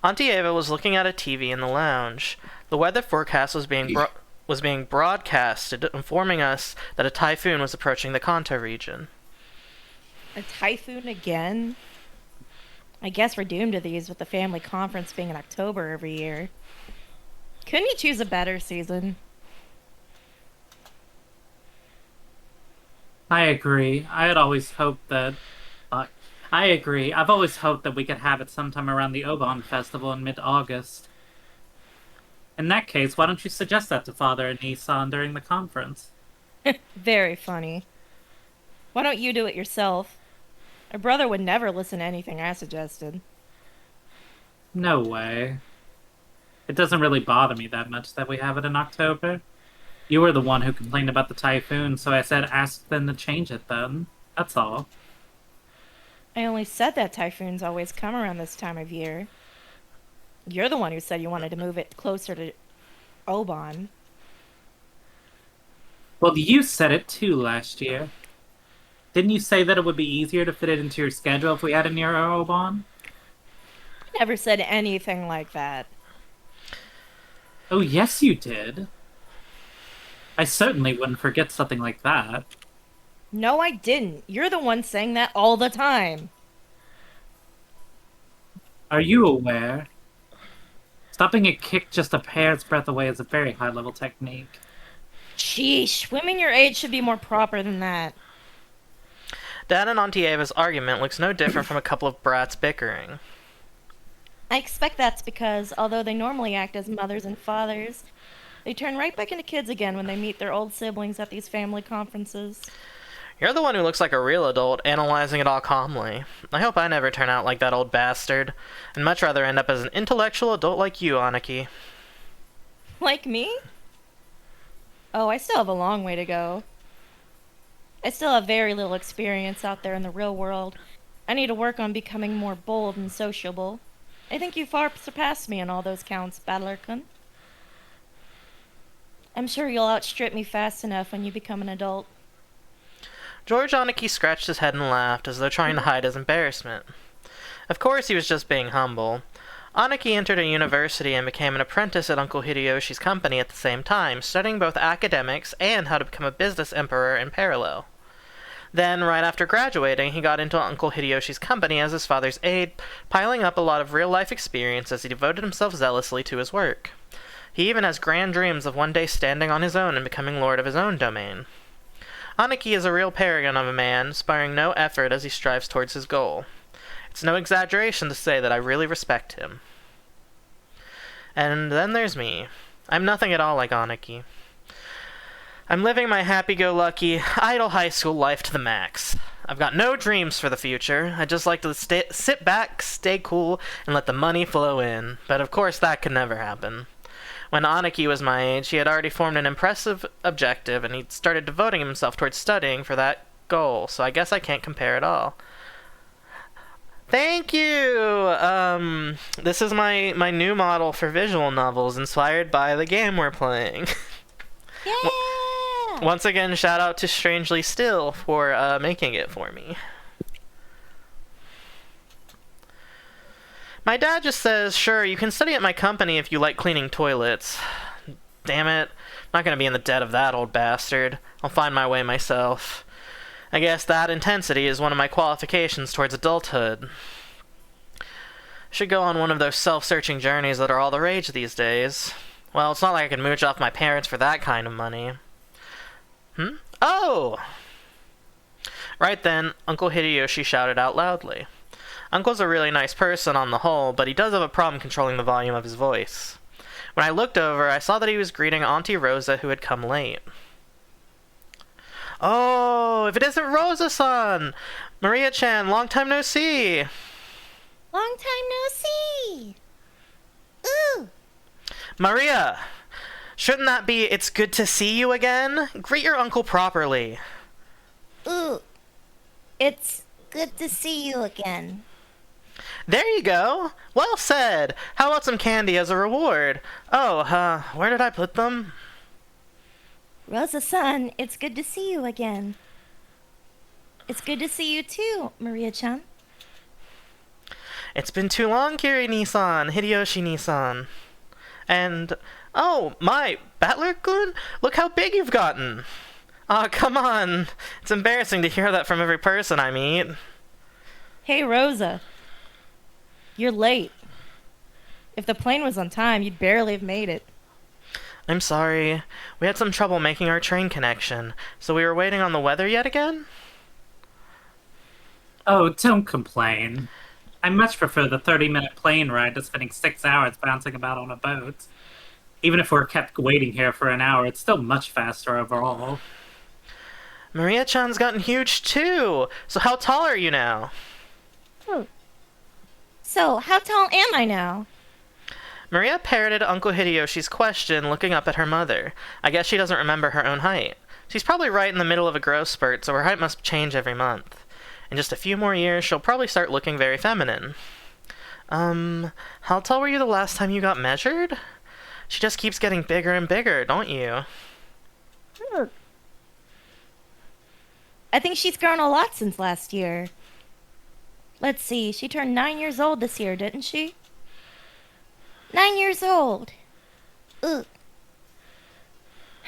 Auntie Ava was looking at a TV in the lounge. The weather forecast was being broadcasted, informing us that a typhoon was approaching the Kanto region. A typhoon again? I guess we're doomed to these with the family conference being in October every year. Couldn't you choose a better season? I agree. I had always hoped that... I agree. I've always hoped that we could have it sometime around the Obon Festival in mid-August. In that case, why don't you suggest that to Father and Nissan during the conference? Very funny. Why don't you do it yourself? My brother would never listen to anything I suggested. No way. It doesn't really bother me that much that we have it in October. You were the one who complained about the typhoon, so I said ask them to change it then. That's all. I only said that typhoons always come around this time of year. You're the one who said you wanted to move it closer to Obon. Well, you said it too last year. Didn't you say that it would be easier to fit it into your schedule if we had it near Obon? I never said anything like that. Oh, yes you did. I certainly wouldn't forget something like that. No, I didn't. You're the one saying that all the time. Are you aware? Stopping a kick just a hair's breadth away is a very high-level technique. Sheesh, women your age should be more proper than that. Dad and Auntie Ava's argument looks no different from a couple of brats bickering. I expect that's because, although they normally act as mothers and fathers, they turn right back into kids again when they meet their old siblings at these family conferences. You're the one who looks like a real adult, analyzing it all calmly. I hope I never turn out like that old bastard, and much rather end up as an intellectual adult like you, Aniki. Like me? Oh, I still have a long way to go. I still have very little experience out there in the real world. I need to work on becoming more bold and sociable. I think you far surpassed me in all those counts, Battler-kun. I'm sure you'll outstrip me fast enough when you become an adult. George Aniki scratched his head and laughed, as though trying to hide his embarrassment. Of course he was just being humble. Aniki entered a university and became an apprentice at Uncle Hideyoshi's company at the same time, studying both academics and how to become a business emperor in parallel. Then, right after graduating, he got into Uncle Hideyoshi's company as his father's aide, piling up a lot of real-life experience as he devoted himself zealously to his work. He even has grand dreams of one day standing on his own and becoming lord of his own domain. Aniki is a real paragon of a man, sparing no effort as he strives towards his goal. It's no exaggeration to say that I really respect him. And then there's me. I'm nothing at all like Aniki. I'm living my happy-go-lucky, idle high school life to the max. I've got no dreams for the future. I just like to sit back, stay cool, and let the money flow in. But of course that could never happen. When Aniki was my age, he had already formed an impressive objective, and he'd started devoting himself towards studying for that goal, so I guess I can't compare at all. Thank you! This is my new model for visual novels, inspired by the game we're playing. Yeah! Once again, shout out to Strangely Still for making it for me. My dad just says, sure, you can study at my company if you like cleaning toilets. damn it. I'm not gonna be in the debt of that old bastard. I'll find my way myself. I guess that intensity is one of my qualifications towards adulthood. Should go on one of those self-searching journeys that are all the rage these days. Well, it's not like I can mooch off my parents for that kind of money. Oh! Right then, Uncle Hideyoshi shouted out loudly. Uncle's a really nice person on the whole, but he does have a problem controlling the volume of his voice. When I looked over, I saw that he was greeting Auntie Rosa, who had come late. Oh, if it isn't Rosa-san! Maria-chan, long time no see! Long time no see! Ooh! Maria! Shouldn't that be, it's good to see you again? Greet your uncle properly. Ooh! It's good to see you again. There you go! Well said! How about some candy as a reward? Oh, where did I put them? Rosa-san, it's good to see you again. It's good to see you too, Maria-chan. It's been too long, Kiri-ni-san, Hideyoshi-ni-san. And, oh, my, Battler-kun? Look how big you've gotten! Aw, come on! It's embarrassing to hear that from every person I meet. Hey, Rosa. You're late. If the plane was on time, you'd barely have made it. I'm sorry. We had some trouble making our train connection, so we were waiting on the weather yet again? Oh, don't complain. I much prefer the 30-minute plane ride to spending 6 hours bouncing about on a boat. Even if we're kept waiting here for an hour, it's still much faster overall. Maria-chan's gotten huge too! So how tall are you now? So, how tall am I now? Maria parroted Uncle Hideyoshi's question, looking up at her mother. I guess she doesn't remember her own height. She's probably right in the middle of a growth spurt, so her height must change every month. In just a few more years, she'll probably start looking very feminine. How tall were you the last time you got measured? She just keeps getting bigger and bigger, don't you? I think she's grown a lot since last year. Let's see, she turned 9 years old this year, didn't she? 9 years old. Ugh.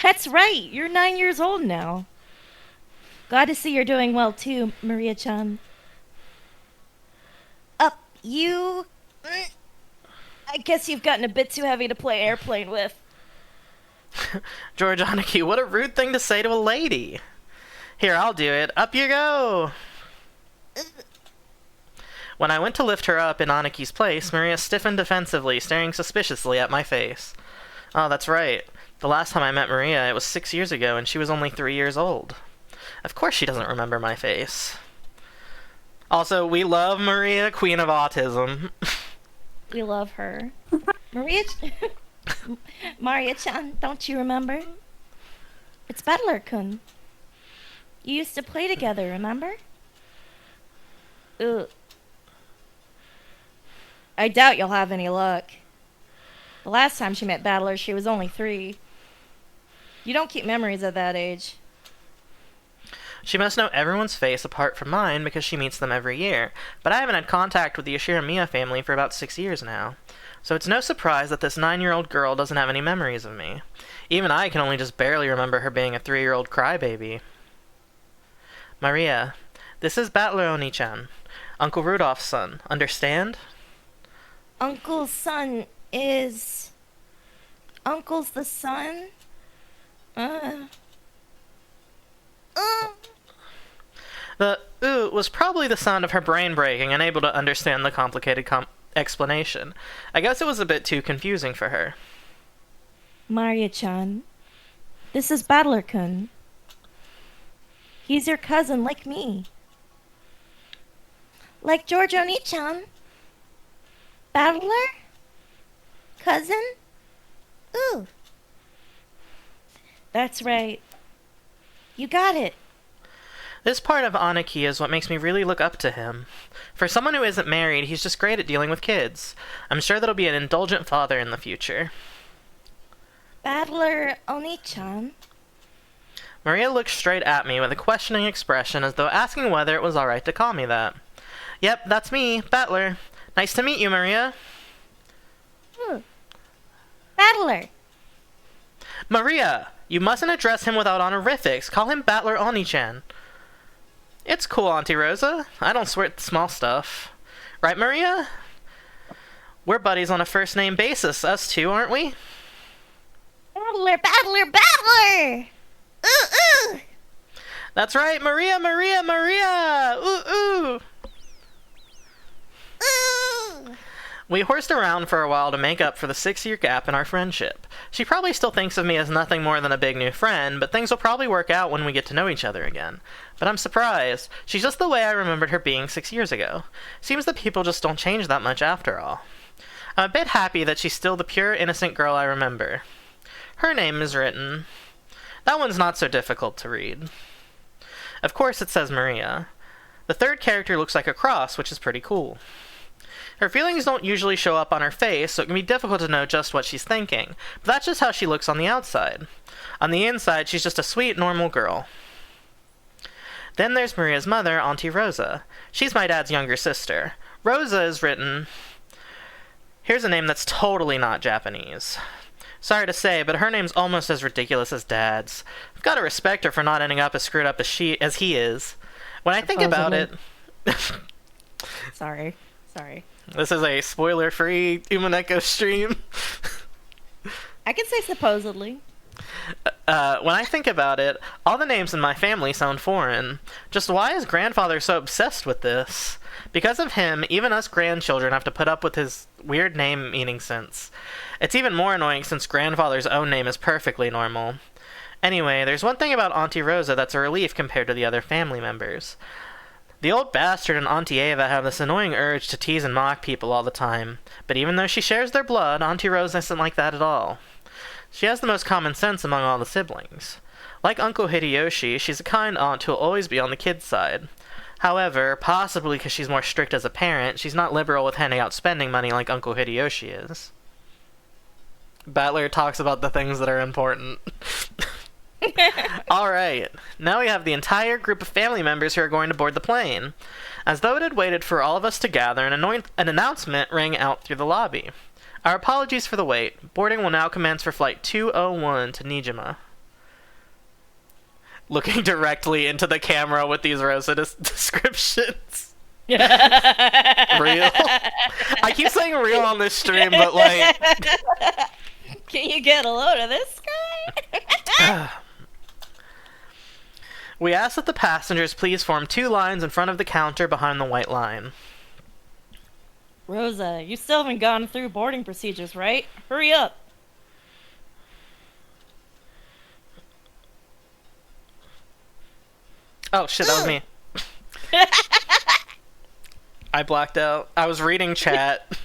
That's right, you're 9 years old now. Glad to see you're doing well too, Maria-chan. You... I guess you've gotten a bit too heavy to play airplane with. George Aniki, what a rude thing to say to a lady. Here, I'll do it. Up you go! When I went to lift her up in Aniki's place, Maria stiffened defensively, staring suspiciously at my face. Oh, that's right. The last time I met Maria, it was 6 years ago, and she was only 3 years old. Of course she doesn't remember my face. Also, we love Maria, Queen of Autism. We love her. Maria-chan, don't you remember? It's Battler-kun. You used to play together, remember? Ugh. I doubt you'll have any luck. The last time she met Battler, she was only 3. You don't keep memories at that age. She must know everyone's face apart from mine because she meets them every year, but I haven't had contact with the Yoshiramiya family for about 6 years now. So it's no surprise that this 9-year-old girl doesn't have any memories of me. Even I can only just barely remember her being a 3-year-old crybaby. Maria, this is Battler Oni-chan, Uncle Rudolph's son. Understand? Uncle's son is... Uncle's the son? The was probably the sound of her brain breaking, unable to understand the complicated explanation. I guess it was a bit too confusing for her. Maria-chan, this is Battler-kun. He's your cousin, like me. Like George Oni-chan. Battler? Cousin? Ooh. That's right. You got it. This part of Aniki is what makes me really look up to him. For someone who isn't married, he's just great at dealing with kids. I'm sure that'll be an indulgent father in the future. Battler Oni-chan? Maria looked straight at me with a questioning expression as though asking whether it was alright to call me that. Yep, that's me, Battler. Nice to meet you, Maria. Battler. Maria, you mustn't address him without honorifics. Call him Battler Oni-chan. It's cool, Auntie Rosa. I don't swear at the small stuff. Right, Maria? We're buddies on a first-name basis, us two, aren't we? Battler, battler, battler! Ooh, ooh! That's right, Maria, Maria, Maria! Ooh, ooh! Ooh! We horsed around for a while to make up for the 6-year gap in our friendship. She probably still thinks of me as nothing more than a big new friend, but things will probably work out when we get to know each other again. But I'm surprised. She's just the way I remembered her being 6 years ago. Seems that people just don't change that much after all. I'm a bit happy that she's still the pure, innocent girl I remember. Her name is written. That one's not so difficult to read. Of course it says Maria. The third character looks like a cross, which is pretty cool. Her feelings don't usually show up on her face, so it can be difficult to know just what she's thinking, but that's just how she looks on the outside. On the inside, she's just a sweet, normal girl. Then there's Maria's mother, Auntie Rosa. She's my dad's younger sister. Rosa is written... Here's a name that's totally not Japanese. Sorry to say, but her name's almost as ridiculous as Dad's. I've got to respect her for not ending up as screwed up as he is. When I think about it... Sorry. This is a spoiler-free Umineko stream. I can say supposedly. When I think about it, all the names in my family sound foreign. Just why is grandfather so obsessed with this? Because of him, even us grandchildren have to put up with his weird name meaning sense. It's even more annoying since grandfather's own name is perfectly normal. Anyway, there's one thing about Auntie Rosa that's a relief compared to the other family members. The old bastard and Auntie Ava have this annoying urge to tease and mock people all the time, but even though she shares their blood, Auntie Rosa isn't like that at all. She has the most common sense among all the siblings. Like Uncle Hideyoshi, she's a kind aunt who'll always be on the kid's side. However, possibly because she's more strict as a parent, she's not liberal with handing out spending money like Uncle Hideyoshi is. Battler talks about the things that are important. Alright, now we have the entire group of family members who are going to board the plane. As though it had waited for all of us to gather, an announcement rang out through the lobby. Our apologies for the wait. Boarding will now commence for Flight 201 to Nijima. Looking directly into the camera with these Rosa descriptions. Real? I keep saying real on this stream, but like... Can you get a load of this guy? We ask that the passengers please form 2 lines in front of the counter behind the white line. Rosa, you still haven't gone through boarding procedures, right? Hurry up. Oh shit, that was me. I blacked out. I was reading chat.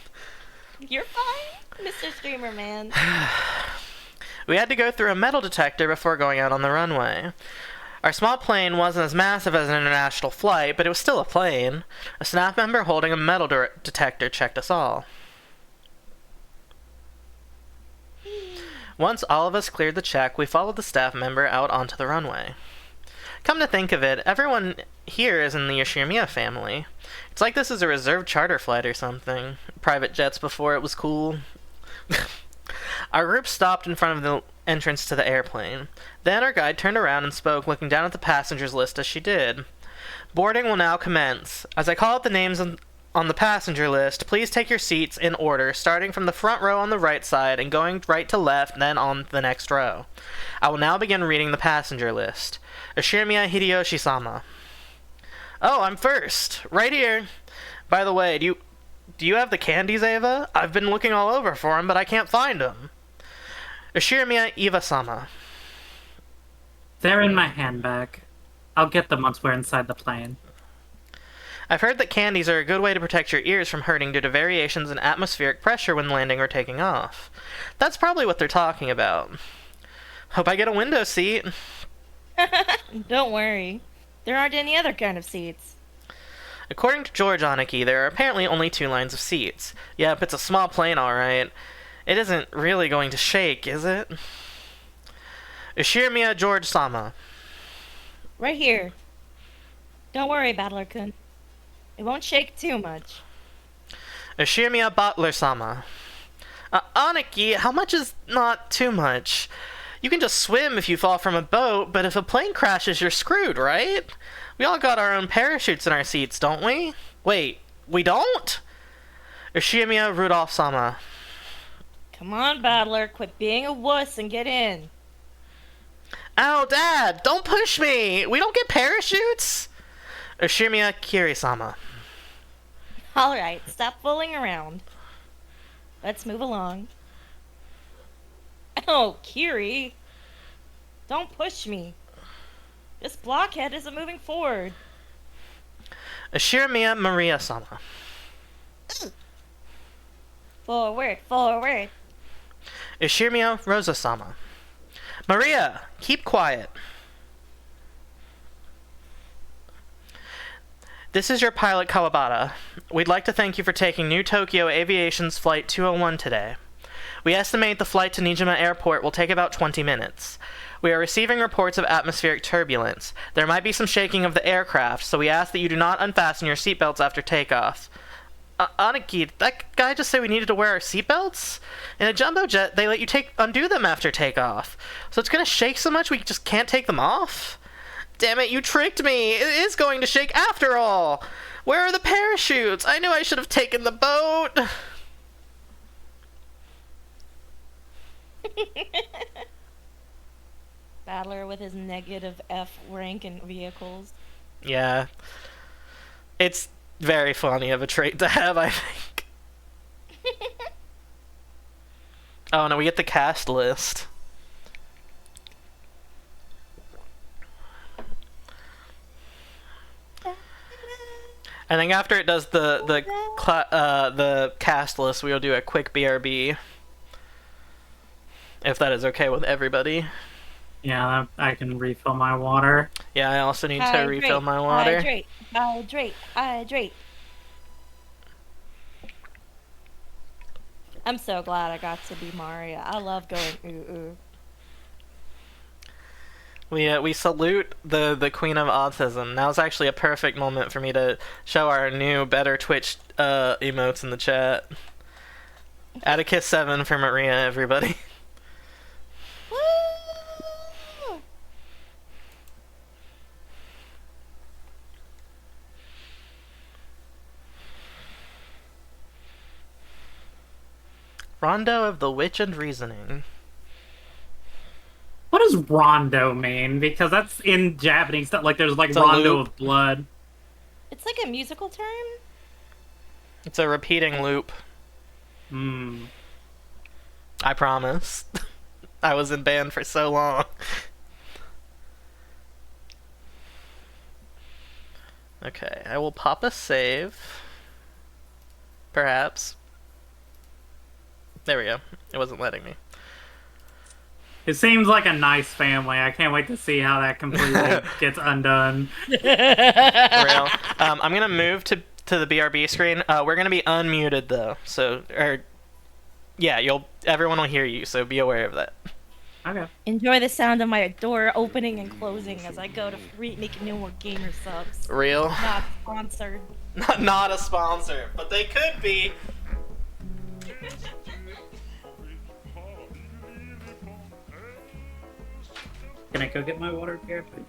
You're fine, Mr. Streamer Man. We had to go through a metal detector before going out on the runway. Our small plane wasn't as massive as an international flight, but it was still a plane. A staff member holding a metal detector checked us all. Once all of us cleared the check, we followed the staff member out onto the runway. Come to think of it, everyone here is in the Yoshimiya family. It's like this is a reserved charter flight or something. Private jets before it was cool. Our group stopped in front of the entrance to the airplane. Then our guide turned around and spoke, looking down at the passengers list as she did. Boarding will now commence. As I call out the names on the passenger list, please take your seats in order, starting from the front row on the right side and going right to left, then on the next row. I will now begin reading the passenger list. Ashirimiya Hideyoshi-sama. Oh, I'm first. Right here. By the way, do you have the candies, Ava? I've been looking all over for them, but I can't find them. Ashirimiya Iva-sama. They're in my handbag. I'll get them once we're inside the plane. I've heard that candies are a good way to protect your ears from hurting due to variations in atmospheric pressure when landing or taking off. That's probably what they're talking about. Hope I get a window seat. Don't worry. There aren't any other kind of seats. According to George Aniki, there are apparently only 2 lines of seats. Yep, it's a small plane, alright. It isn't really going to shake, is it? Ishirimiya George-sama. Right here. Don't worry, Battler-kun. It won't shake too much. Ishirimiya Butler-sama. Aniki, how much is not too much? You can just swim if you fall from a boat, but if a plane crashes, you're screwed, right? We all got our own parachutes in our seats, don't we? Wait, we don't? Ushimiya Rudolph-sama. Come on, Battler, quit being a wuss and get in. Ow, Dad! Don't push me! We don't get parachutes! Ushimiya Kiri-sama. Alright, stop fooling around. Let's move along. Oh, Kiri. Don't push me. This blockhead isn't moving forward. Ushimiya Maria-sama. Forward, forward. Ushimiya Rosa-sama. Maria, keep quiet. This is your pilot Kawabata. We'd like to thank you for taking New Tokyo Aviation's Flight 201 today. We estimate the flight to Nijima Airport will take about 20 minutes. We are receiving reports of atmospheric turbulence. There might be some shaking of the aircraft, so we ask that you do not unfasten your seatbelts after takeoff. Aniki, that guy just said we needed to wear our seatbelts? In a jumbo jet, they let you undo them after takeoff. So it's gonna shake so much we just can't take them off? Damn it, you tricked me! It is going to shake after all! Where are the parachutes? I knew I should have taken the boat! Battler with his negative F rank in vehicles. Yeah. It's very funny of a trait to have, I think. Oh no, we get the cast list. I think after it does the cast list, we'll do a quick BRB. If that is okay with everybody. Yeah, I can refill my water. Yeah, I also need to refill my water. Hydrate. I'm so glad I got to be Maria. I love going ooh. We salute the Queen of Autism. Now is actually a perfect moment for me to show our new, better Twitch emotes in the chat. Atticus 7 for Maria, everybody. Woo! Rondo of the Witch and Reasoning. What does rondo mean? Because that's in Japanese. Like there's like It's a rondo loop. of blood. It's like a musical term. It's a repeating loop. Hmm. I promise. I was in band for so long. Okay, I will pop a save. Perhaps. There we go. It wasn't letting me. It seems like a nice family. I can't wait to see how that completely gets undone. For real. I'm gonna move to the BRB screen. We're gonna be unmuted though, so yeah, everyone will hear you, so be aware of that. Okay. Enjoy the sound of my door opening and closing as I go to make no more gamer subs. Real. Not sponsored. Not a sponsor, but they could be. Can I go get my water here, please?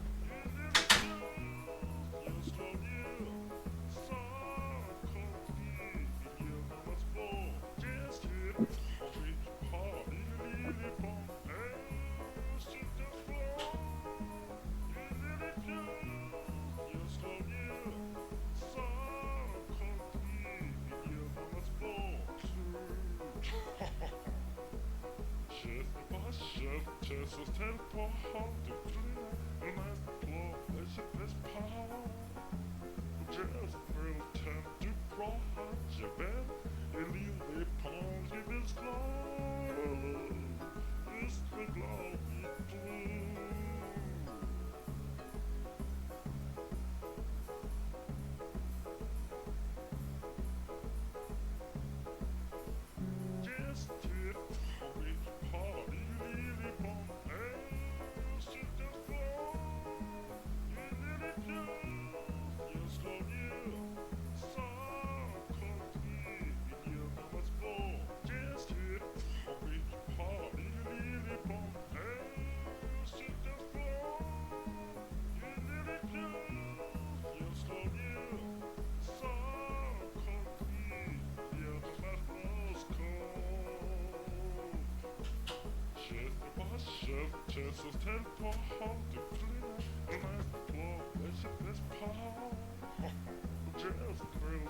Jesus teleport till Flynn. And I blow as it best Paul. Just no time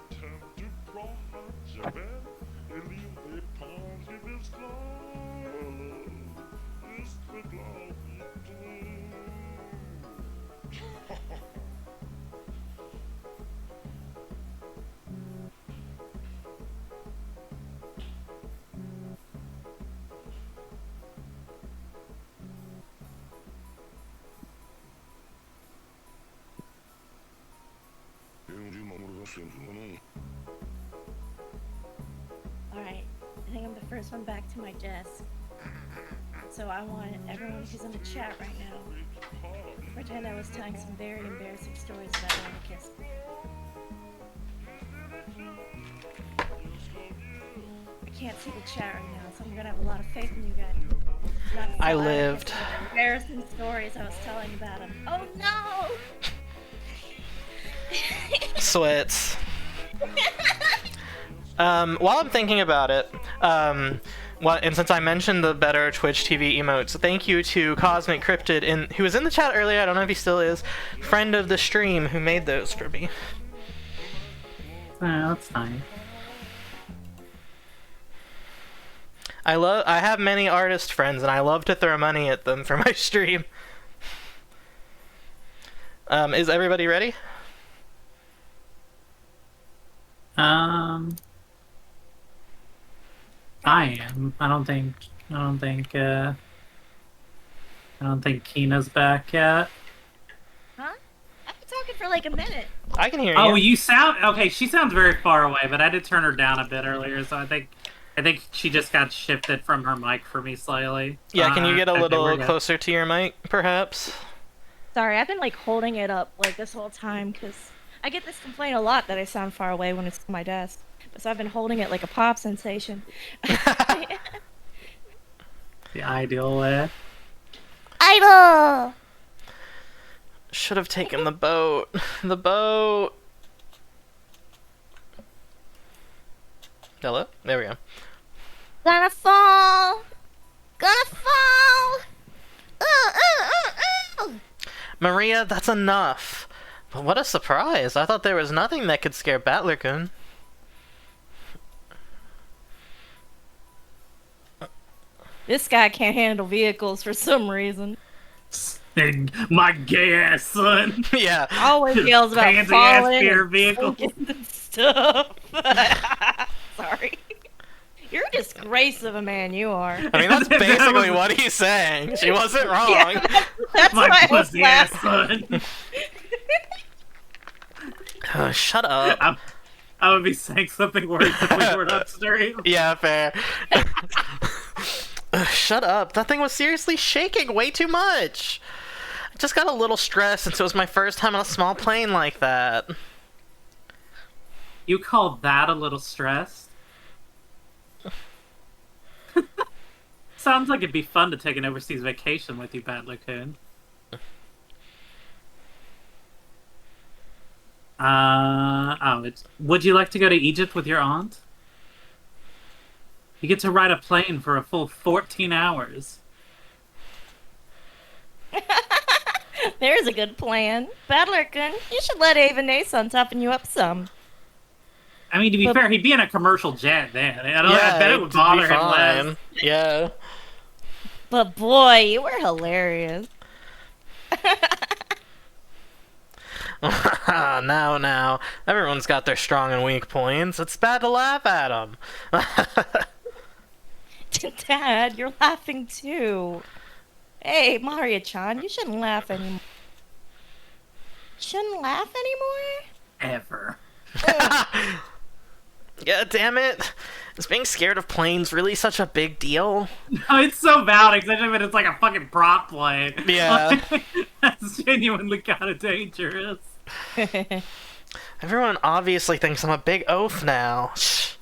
to prod your bed. And leave the pawn in his glove. It's the glove you blue. Alright, I think I'm the first one back to my desk. So I want everyone who's in the chat right now to pretend I was telling some very embarrassing stories about Anarchist. I can't see the chat right now, so I'm gonna have a lot of faith in you guys. Not to I tell lived. Anarchist the embarrassing stories I was telling about him. Oh no! Sweats. While I'm thinking about it, and since I mentioned the better Twitch TV emotes, thank you to Cosmic Cryptid, who was in the chat earlier, I don't know if he still is, friend of the stream, who made those for me. That's fine. I have many artist friends, and I love to throw money at them for my stream. Is everybody ready? I am. I don't think Kina's back yet. Huh? I've been talking for like a minute. I can hear you. Oh, you sound okay. She sounds very far away, but I did turn her down a bit earlier, so I think she just got shifted from her mic for me slightly. Yeah, can you get a okay, little we're good. closer to your mic, perhaps? Sorry, I've been like holding it up like this whole time because I get this complaint a lot that I sound far away when it's on my desk. So I've been holding it like a pop sensation. The ideal way. Idol! Should have taken the boat. The boat. Hello? There we go. Gonna fall! Gonna fall! Ooh! Maria, that's enough. But what a surprise. I thought there was nothing that could scare Battler-kun. This guy can't handle vehicles for some reason. My gay ass son. Yeah. Always yells about Pansy ass falling fear and vehicles. and stuff. Sorry. You're a disgrace of a man, you are. I mean, that's That basically was- what he's saying. She wasn't wrong. Yeah, that's My why I was pussy ass laughing. son. Shut up. I would be saying something worse if we weren't on stream. Yeah, fair. Shut up. That thing was seriously shaking way too much. I just got a little stressed since it was my first time on a small plane like that. You call that a little stressed? Sounds like it'd be fun to take an overseas vacation with you, Battler-kun. Would you like to go to Egypt with your aunt? You get to ride a plane for a full 14 hours. There's a good plan. Battler-kun, you should let Ava Nason toughen you up some. I mean, to be But- fair, he'd be in a commercial jet then. I Yeah, bet it would bother him less. Yeah. But boy, you were hilarious. Now. Everyone's got their strong and weak points. It's bad to laugh at them. Dad, you're laughing too. Hey, Maria-chan, you shouldn't laugh anymore. Shouldn't laugh anymore? Ever. Yeah, damn it. Is being scared of planes really such a big deal? No, it's so valid, especially when it's like a fucking prop plane. Yeah. That's genuinely kind of dangerous. Everyone obviously thinks I'm a big oaf now. Shh.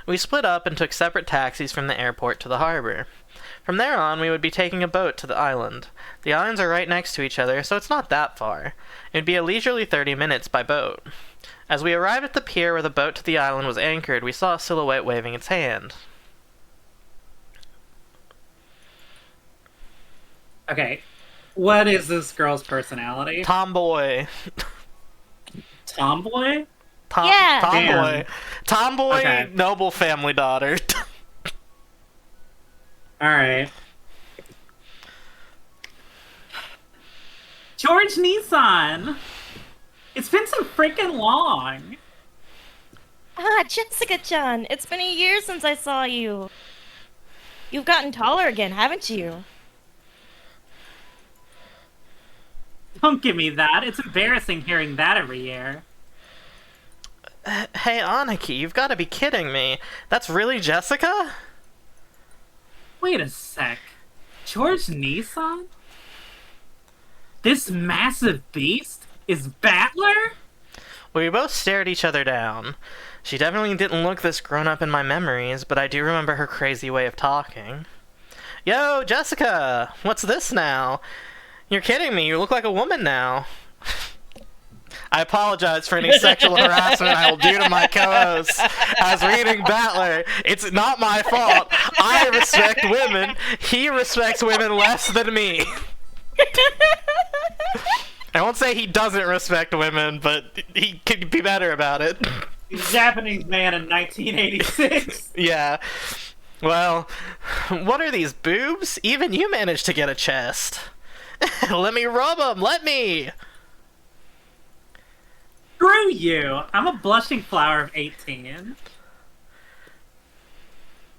We split up and took separate taxis from the airport to the harbor. From there on, we would be taking a boat to the island. The islands are right next to each other, so it's not that far. It would be a leisurely 30 minutes by boat. As we arrived at the pier where the boat to the island was anchored, we saw a silhouette waving its hand. Okay. What is this girl's personality? Tomboy. Tomboy? Yeah. Tomboy. Damn. Tomboy, Okay. noble family daughter. Alright. George Nissan! It's been so freaking long! Ah, Jessica-chan, it's been a year since I saw you. You've gotten taller again, haven't you? Don't give me that. It's embarrassing hearing that every year. Hey, Aniki, you've got to be kidding me. That's really Jessica? Wait a sec. George Nissan? This massive beast is Battler? We both stared each other down. She definitely didn't look this grown up in my memories, but I do remember her crazy way of talking. Yo, Jessica! What's this now? You're kidding me, you look like a woman now. I apologize for any sexual harassment I will do to my co-hosts as reading Battler. It's not my fault. I respect women. He respects women less than me. I won't say he doesn't respect women, but he could be better about it. He's a Japanese man in 1986. Yeah. Well, what are these boobs? Even you managed to get a chest. Let me rub them, let me! Screw you! I'm a blushing flower of 18.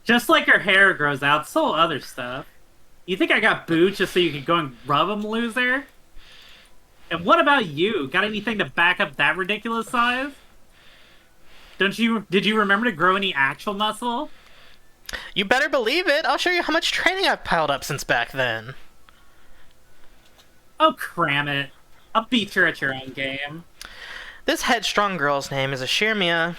Just like her hair grows out, so will other stuff. You think I got boobs just so you could go and rub them, loser? And what about you? Got anything to back up that ridiculous size? Did you remember to grow any actual muscle? You better believe it. I'll show you how much training I've piled up since back then. Oh, cram it. I'll beat you at your own game. This headstrong girl's name is Ashirmia.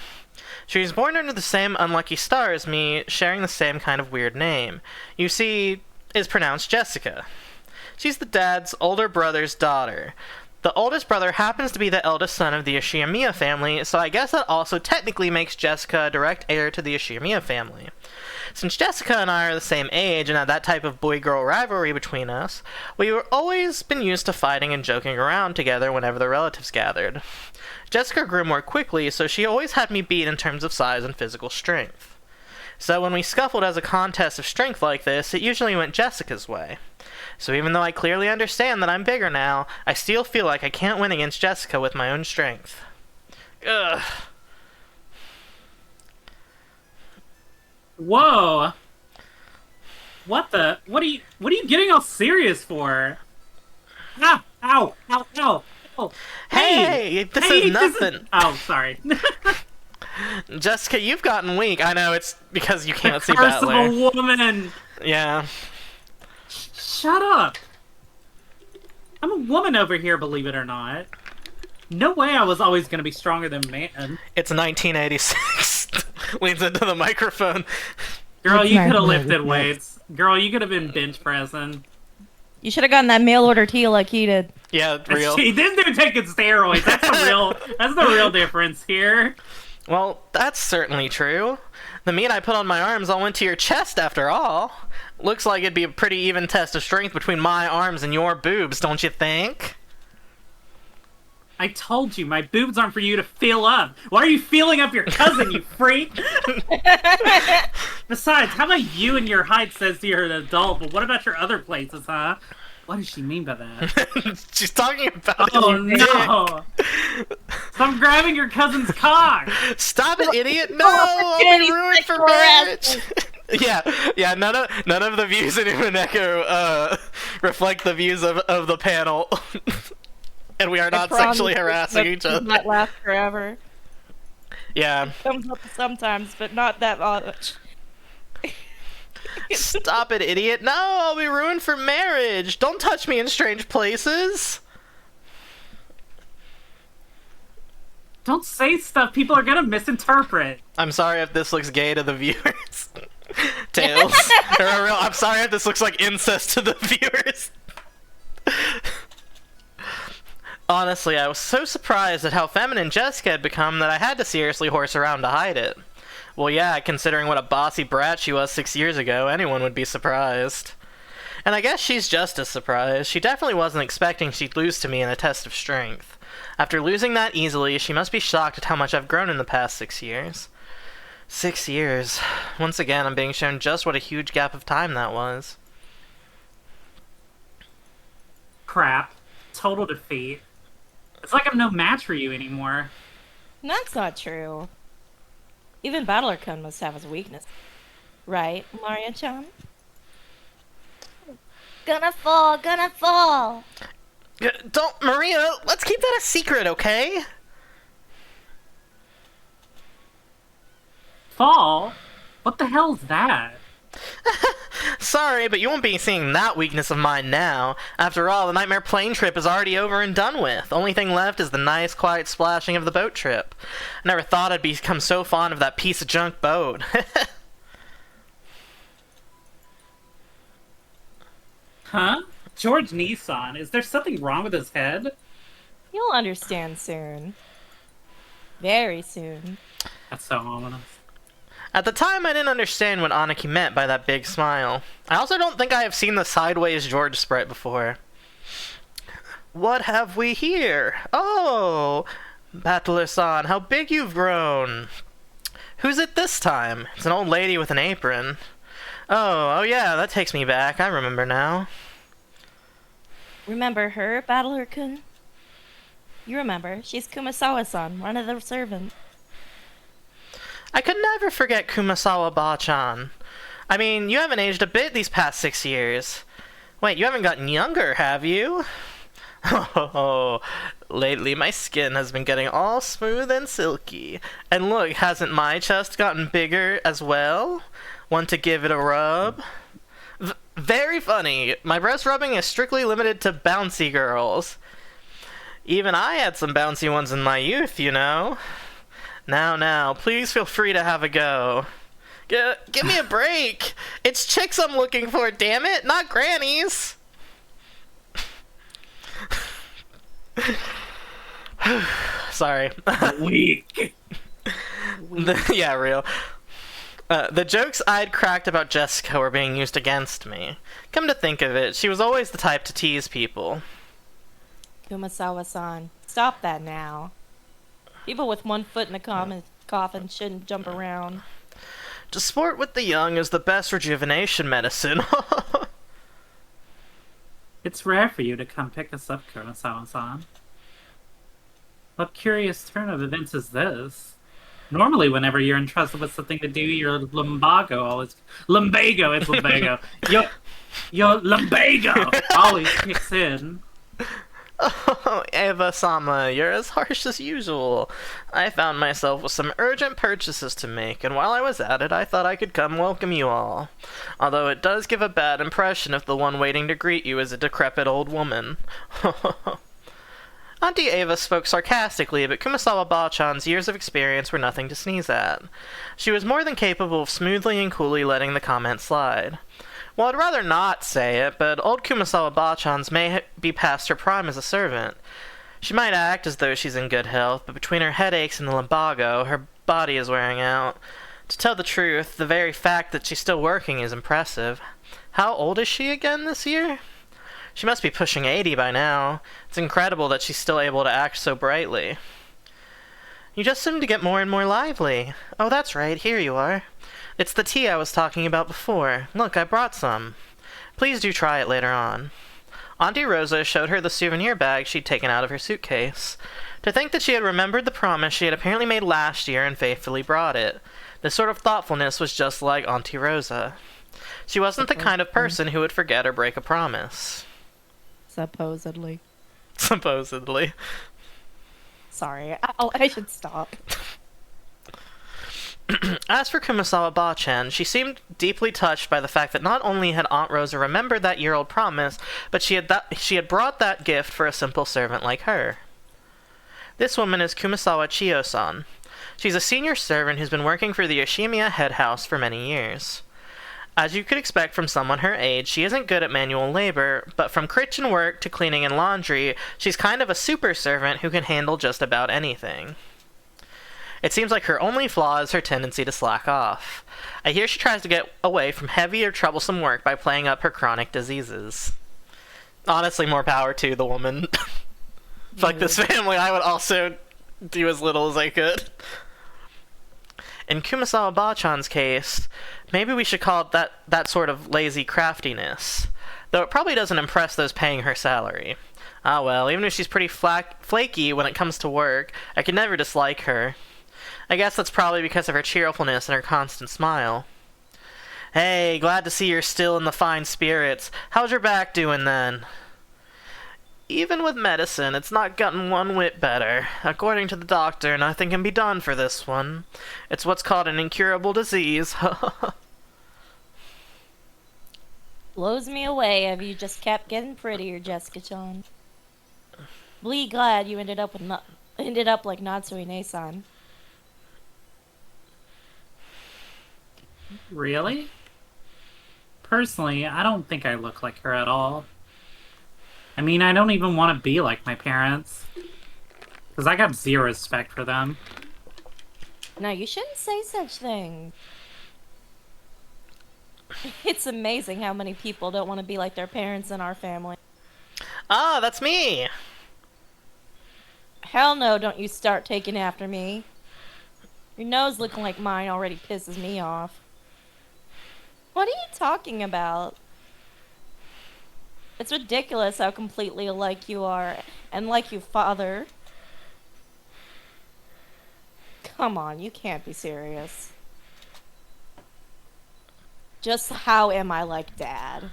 She was born under the same unlucky star as me, sharing the same kind of weird name. You see, is pronounced Jessica. She's the dad's older brother's daughter. The oldest brother happens to be the eldest son of the Ashirmia family, so I guess that also technically makes Jessica a direct heir to the Ashirmia family. Since Jessica and I are the same age and had that type of boy-girl rivalry between us, we were always been used to fighting and joking around together whenever the relatives gathered. Jessica grew more quickly, so she always had me beat in terms of size and physical strength. So when we scuffled as a contest of strength like this, it usually went Jessica's way. So even though I clearly understand that I'm bigger now, I still feel like I can't win against Jessica with my own strength. Ugh. Whoa! What are you getting all serious for? Ah! Ow! Ow! Ow! Ow! Hey, this is nothing. Oh, sorry. Jessica, you've gotten weak. I know, it's because you can't see Curse of Battler. a woman! Yeah. Shut up! I'm a woman over here, believe it or not. No way I was always gonna be stronger than man. It's 1986. Leans into the microphone. Girl, It's you could have 1986. lifted weights. Girl, you could have been bench pressing. You should have gotten that mail order tea like he did. Yeah, real. See, this dude taking steroids. That's the real difference here. Well, that's certainly true. The meat I put on my arms all went to your chest after all. Looks like it'd be a pretty even test of strength between my arms and your boobs, don't you think? I told you, my boobs aren't for you to fill up. Why are you filling up your cousin, you freak? Besides, how about you and your height says you're an adult, but what about your other places, huh? What does she mean by that? She's talking about Oh your dick. no! Stop grabbing your cousin's cock! Stop it, idiot! No, I'll be ruined for marriage. yeah. None of the views in Umineko reflect the views of the panel, and we are not sexually harassing each other. Not last forever. Yeah. Comes up sometimes, but not that much. Stop it, idiot! No, I'll be ruined for marriage. Don't touch me in strange places. Don't say stuff people are gonna misinterpret. I'm sorry if this looks gay to the viewers. Tails. I'm sorry if this looks like incest to the viewers. Honestly, I was so surprised at how feminine Jessica had become that I had to seriously horse around to hide it. Well, yeah, considering what a bossy brat she was 6 years ago, anyone would be surprised. And I guess she's just as surprised. She definitely wasn't expecting she'd lose to me in a test of strength. After losing that easily, she must be shocked at how much I've grown in the past 6 years. 6 years. Once again, I'm being shown just what a huge gap of time that was. Crap. Total defeat. It's like I'm no match for you anymore. That's not true. Even Battler-kun must have his weakness. Right, Maria-chan? Gonna fall, gonna fall! Don't, Maria, let's keep that a secret, okay? Fall? What the hell's that? Sorry, but you won't be seeing that weakness of mine now. After all, the nightmare plane trip is already over and done with. Only thing left is the nice, quiet splashing of the boat trip. I never thought I'd become so fond of that piece of junk boat. Huh? George Nissan, is there something wrong with his head? You'll understand soon. Very soon. That's so ominous. At the time, I didn't understand what Aniki meant by that big smile. I also don't think I have seen the Sideways George sprite before. What have we here? Oh! Battler-san, how big you've grown! Who's it this time? It's an old lady with an apron. Oh yeah, that takes me back. I remember now. Remember her, Battler-kun? You remember. She's Kumasawa-san, one of the servants. I could never forget Kumasawa Ba-chan. I mean, you haven't aged a bit these past 6 years. Wait, you haven't gotten younger, have you? Oh, lately my skin has been getting all smooth and silky. And look, hasn't my chest gotten bigger as well? Want to give it a rub? Very funny. My breast rubbing is strictly limited to bouncy girls. Even I had some bouncy ones in my youth, you know. Now, please feel free to have a go. Give me a break. It's chicks I'm looking for, damn it, not grannies. Sorry. Weak. Yeah, real. The jokes I'd cracked about Jessica were being used against me. Come to think of it, she was always the type to tease people. Kumasawa-san, stop that now. People with one foot in a coffin shouldn't jump around. To sport with the young is the best rejuvenation medicine. It's rare for you to come pick us up, Kurosawa-san. What curious turn of events is this? Normally, whenever you're entrusted with something to do, your lumbago always... Lumbago, it's lumbago. Your lumbago always kicks in. Oh, Eva-sama, you're as harsh as usual. I found myself with some urgent purchases to make, and while I was at it, I thought I could come welcome you all. Although it does give a bad impression if the one waiting to greet you is a decrepit old woman. Auntie Ava spoke sarcastically, but Kumasawa Ba-chan's years of experience were nothing to sneeze at. She was more than capable of smoothly and coolly letting the comment slide. Well, I'd rather not say it, but old Kumasawa Ba-chan's may be past her prime as a servant. She might act as though she's in good health, but between her headaches and the lumbago, her body is wearing out. To tell the truth, the very fact that she's still working is impressive. How old is she again this year? She must be pushing 80 by now. It's incredible that she's still able to act so brightly. You just seem to get more and more lively. Oh, that's right, here you are. It's the tea I was talking about before. Look, I brought some. Please do try it later on. Auntie Rosa showed her the souvenir bag she'd taken out of her suitcase. To think that she had remembered the promise she had apparently made last year and faithfully brought it. This sort of thoughtfulness was just like Auntie Rosa. She wasn't the kind of person who would forget or break a promise. Supposedly. Supposedly. Sorry, I should stop. As for Kumasawa Ba-chan, she seemed deeply touched by the fact that not only had Aunt Rosa remembered that year-old promise, but she had brought that gift for a simple servant like her. This woman is Kumasawa Chiyo-san. She's a senior servant who's been working for the Yoshimiya head house for many years. As you could expect from someone her age, she isn't good at manual labor, but from kitchen work to cleaning and laundry, she's kind of a super servant who can handle just about anything. It seems like her only flaw is her tendency to slack off. I hear she tries to get away from heavy or troublesome work by playing up her chronic diseases. Honestly, more power to the woman. Fuck this family, I would also do as little as I could. In Kumasawa Bachan's case, maybe we should call it that sort of lazy craftiness. Though it probably doesn't impress those paying her salary. Ah well, even if she's pretty flaky when it comes to work, I could never dislike her. I guess that's probably because of her cheerfulness and her constant smile. Hey, glad to see you're still in the fine spirits. How's your back doing then? Even with medicine, it's not gotten one whit better. According to the doctor, nothing can be done for this one. It's what's called an incurable disease. Blows me away have you just kept getting prettier, Jessica-chan. Blee glad you ended up like Natsui-ne-san. Really? Personally, I don't think I look like her at all. I mean, I don't even want to be like my parents. Because I got zero respect for them. No, you shouldn't say such things. It's amazing how many people don't want to be like their parents in our family. Ah, that's me! Hell no, don't you start taking after me. Your nose looking like mine already pisses me off. What are you talking about? It's ridiculous how completely alike you are, and like you, father. Come on, you can't be serious. Just how am I like Dad?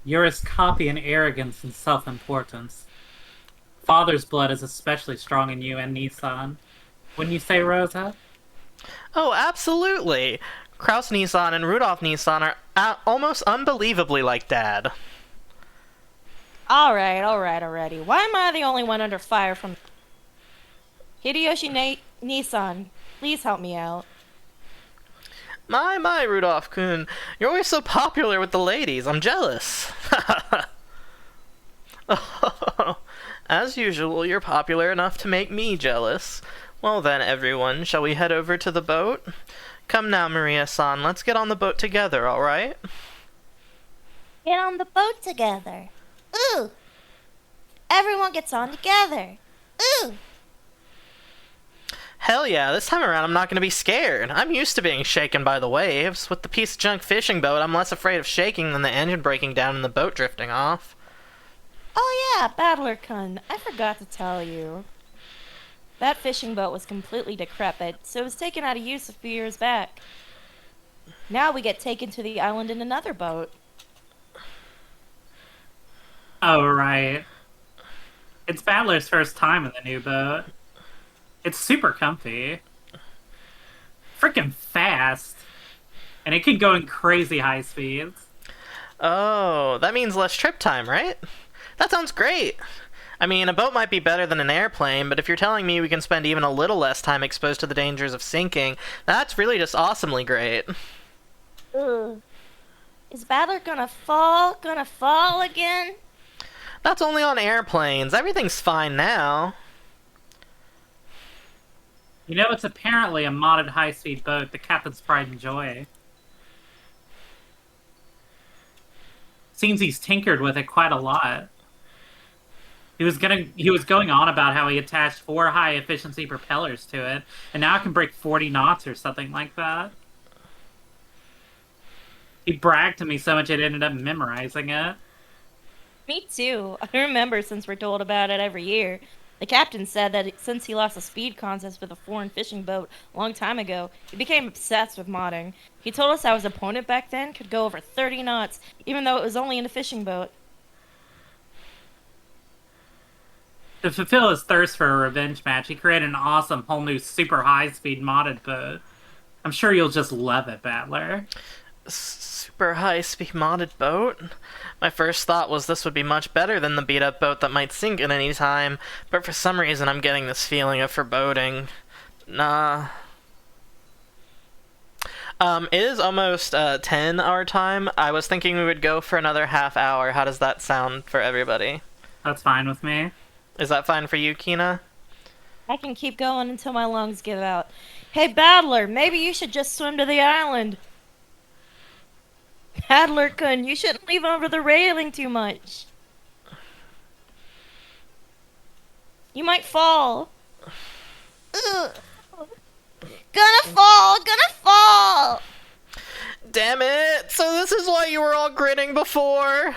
You're his copy in arrogance and self-importance. Father's blood is especially strong in you and Nissan. Wouldn't you say, Rosa? Oh, absolutely! Kraus Nissan and Rudolph Nissan are almost unbelievably like Dad. Alright already. Why am I the only one under fire from... Hideyoshi Nissan, please help me out. My, Rudolph-kun. You're always so popular with the ladies. I'm jealous. As usual, you're popular enough to make me jealous. Well then, everyone, shall we head over to the boat? Come now, Maria-san, let's get on the boat together, alright? Get on the boat together. Ooh! Everyone gets on together. Ooh! Hell yeah, this time around I'm not gonna be scared. I'm used to being shaken by the waves. With the piece of junk fishing boat, I'm less afraid of shaking than the engine breaking down and the boat drifting off. Oh yeah, Battler-kun, I forgot to tell you. That fishing boat was completely decrepit, so it was taken out of use a few years back. Now we get taken to the island in another boat. Oh, right. It's Battler's first time in the new boat. It's super comfy. Freaking fast. And it can go in crazy high speeds. Oh, that means less trip time, right? That sounds great! I mean, a boat might be better than an airplane, but if you're telling me we can spend even a little less time exposed to the dangers of sinking, that's really just awesomely great. Ugh. Is Battler gonna fall? Gonna fall again? That's only on airplanes. Everything's fine now. You know, it's apparently a modded high-speed boat, the captain's pride and joy. Seems he's tinkered with it quite a lot. He was going on about how he attached 4 high-efficiency propellers to it, and now it can break 40 knots or something like that. He bragged to me so much it ended up memorizing it. Me too. I remember since we're told about it every year. The captain said that since he lost a speed contest with a foreign fishing boat a long time ago, he became obsessed with modding. He told us how his opponent back then could go over 30 knots, even though it was only in a fishing boat. To fulfill his thirst for a revenge match, he created an awesome whole new super high-speed modded boat. I'm sure you'll just love it, Battler. super high-speed modded boat? My first thought was this would be much better than the beat-up boat that might sink at any time, but for some reason I'm getting this feeling of foreboding. Nah. It is almost 10 our time. I was thinking we would go for another half hour. How does that sound for everybody? That's fine with me. Is that fine for you, Kina? I can keep going until my lungs give out. Hey, Battler, maybe you should just swim to the island. Battler-kun, you shouldn't leave over the railing too much. You might fall. Ugh. Gonna fall! Damn it! So this is why you were all grinning before?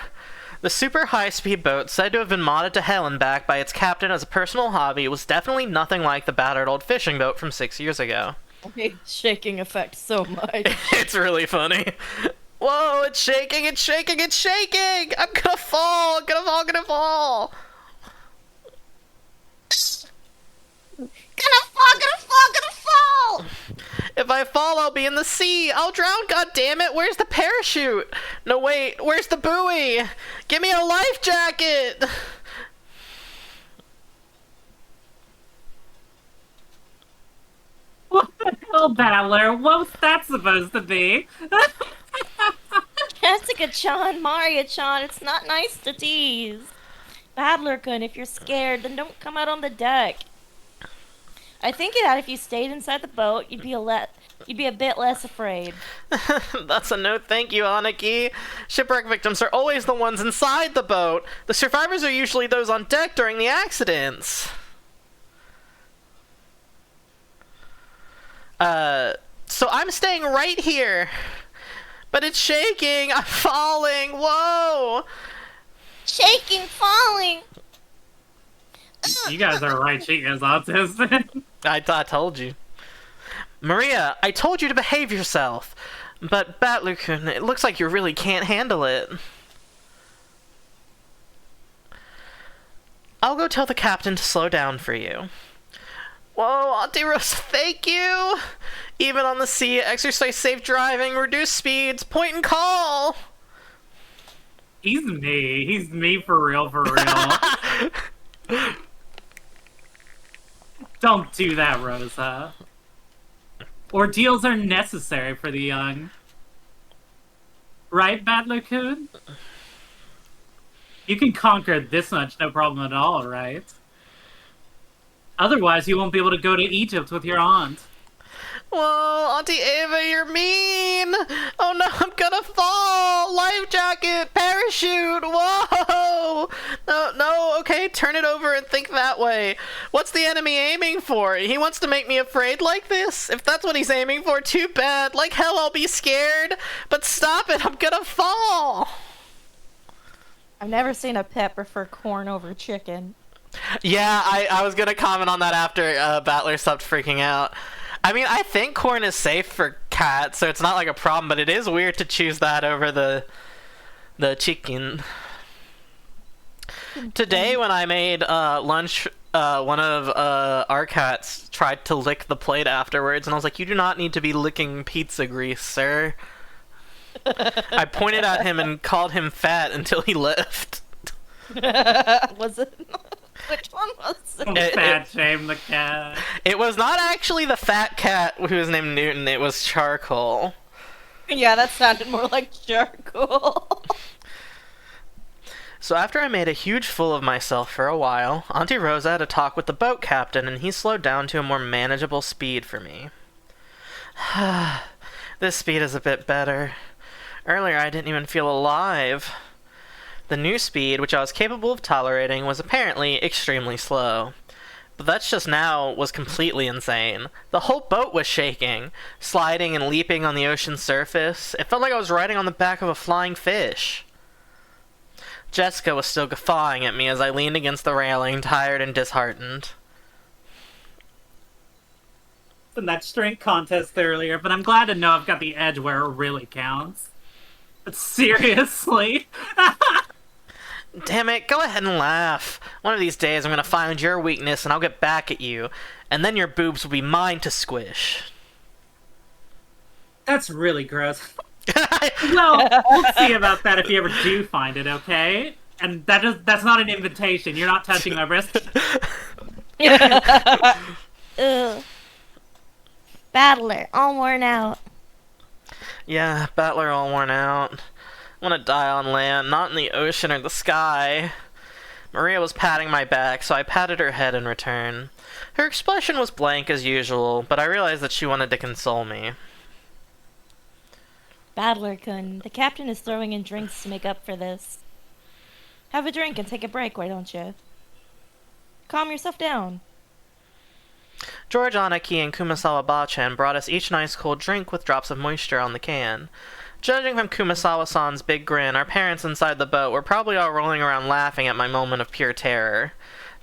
The super high-speed boat, said to have been modded to hell and back by its captain as a personal hobby, was definitely nothing like the battered old fishing boat from 6 years ago. I hate shaking effect so much. It's really funny. Whoa, it's shaking, it's shaking, it's shaking! I'm gonna fall, gonna fall! Gonna fall! If I fall, I'll be in the sea! I'll drown, goddammit! Where's the parachute? No, wait, where's the buoy? Give me a life jacket! What the hell, Battler? What was that supposed to be? Jessica-chan, Maria-chan, it's not nice to tease. Battler-kun, if you're scared, then don't come out on the deck. I think that if you stayed inside the boat, you'd be a bit less afraid. That's a no thank you, Aniki. Shipwreck victims are always the ones inside the boat. The survivors are usually those on deck during the accidents. So I'm staying right here. But it's shaking. I'm falling. Whoa. Shaking, falling. You guys are right, she is autistic. I told you. Maria, I told you to behave yourself. But Battler-kun, it looks like you really can't handle it. I'll go tell the captain to slow down for you. Whoa, Auntie Rose, thank you! Even on the sea, exercise safe driving, reduce speeds, point and call! He's me. He's me for real, for real. Don't do that, Rosa. Ordeals are necessary for the young. Right, Battler-kun? You can conquer this much, no problem at all, right? Otherwise, you won't be able to go to Egypt with your aunt. Whoa, Auntie Ava, you're mean! Oh no, I'm gonna fall! Life jacket! Parachute! Whoa! No, okay, turn it over and think that way. What's the enemy aiming for? He wants to make me afraid like this? If that's what he's aiming for, too bad. Like hell, I'll be scared. But stop it, I'm gonna fall! I've never seen a pet prefer corn over chicken. Yeah, I was gonna comment on that after Battler stopped freaking out. I mean, I think corn is safe for cats, so it's not like a problem, but it is weird to choose that over the chicken. Today, when I made lunch, one of our cats tried to lick the plate afterwards, and I was like, you do not need to be licking pizza grease, sir. I pointed at him and called him fat until he left. Was it? Which one was it? Fat shame the cat. It was not actually the fat cat who was named Newton, it was Charcoal. Yeah, that sounded more like charcoal. So after I made a huge fool of myself for a while, Auntie Rosa had a talk with the boat captain and he slowed down to a more manageable speed for me. This speed is a bit better. Earlier I didn't even feel alive. The new speed, which I was capable of tolerating, was apparently extremely slow. But that's just now was completely insane. The whole boat was shaking, sliding and leaping on the ocean's surface. It felt like I was riding on the back of a flying fish. Jessica was still guffawing at me as I leaned against the railing, tired and disheartened. In that strength contest earlier, but I'm glad to know I've got the edge where it really counts. But seriously? Damn it, go ahead and laugh. One of these days I'm gonna find your weakness and I'll get back at you. And then your boobs will be mine to squish. That's really gross. Well, we'll see about that if you ever do find it, okay? And that's not an invitation. You're not touching my wrist. Ugh. Battler, all worn out. Yeah, Battler all worn out. I want to die on land, not in the ocean or the sky. Maria was patting my back, so I patted her head in return. Her expression was blank as usual, but I realized that she wanted to console me. Battler-kun, the captain is throwing in drinks to make up for this. Have a drink and take a break, why don't you? Calm yourself down. George Anaki and Kumasawa Bachan brought us each an ice cold drink with drops of moisture on the can. Judging from Kumasawa-san's big grin, our parents inside the boat were probably all rolling around laughing at my moment of pure terror.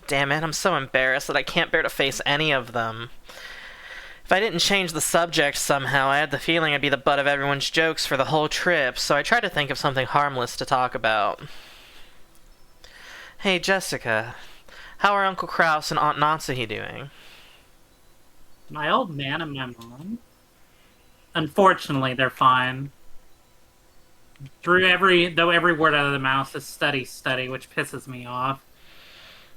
Damn it, I'm so embarrassed that I can't bear to face any of them. If I didn't change the subject somehow, I had the feeling I'd be the butt of everyone's jokes for the whole trip, so I tried to think of something harmless to talk about. Hey, Jessica, how are Uncle Kraus and Aunt Natsuhi doing? My old man and my mom? Unfortunately, they're fine. Though every word out of their mouth is study, which pisses me off.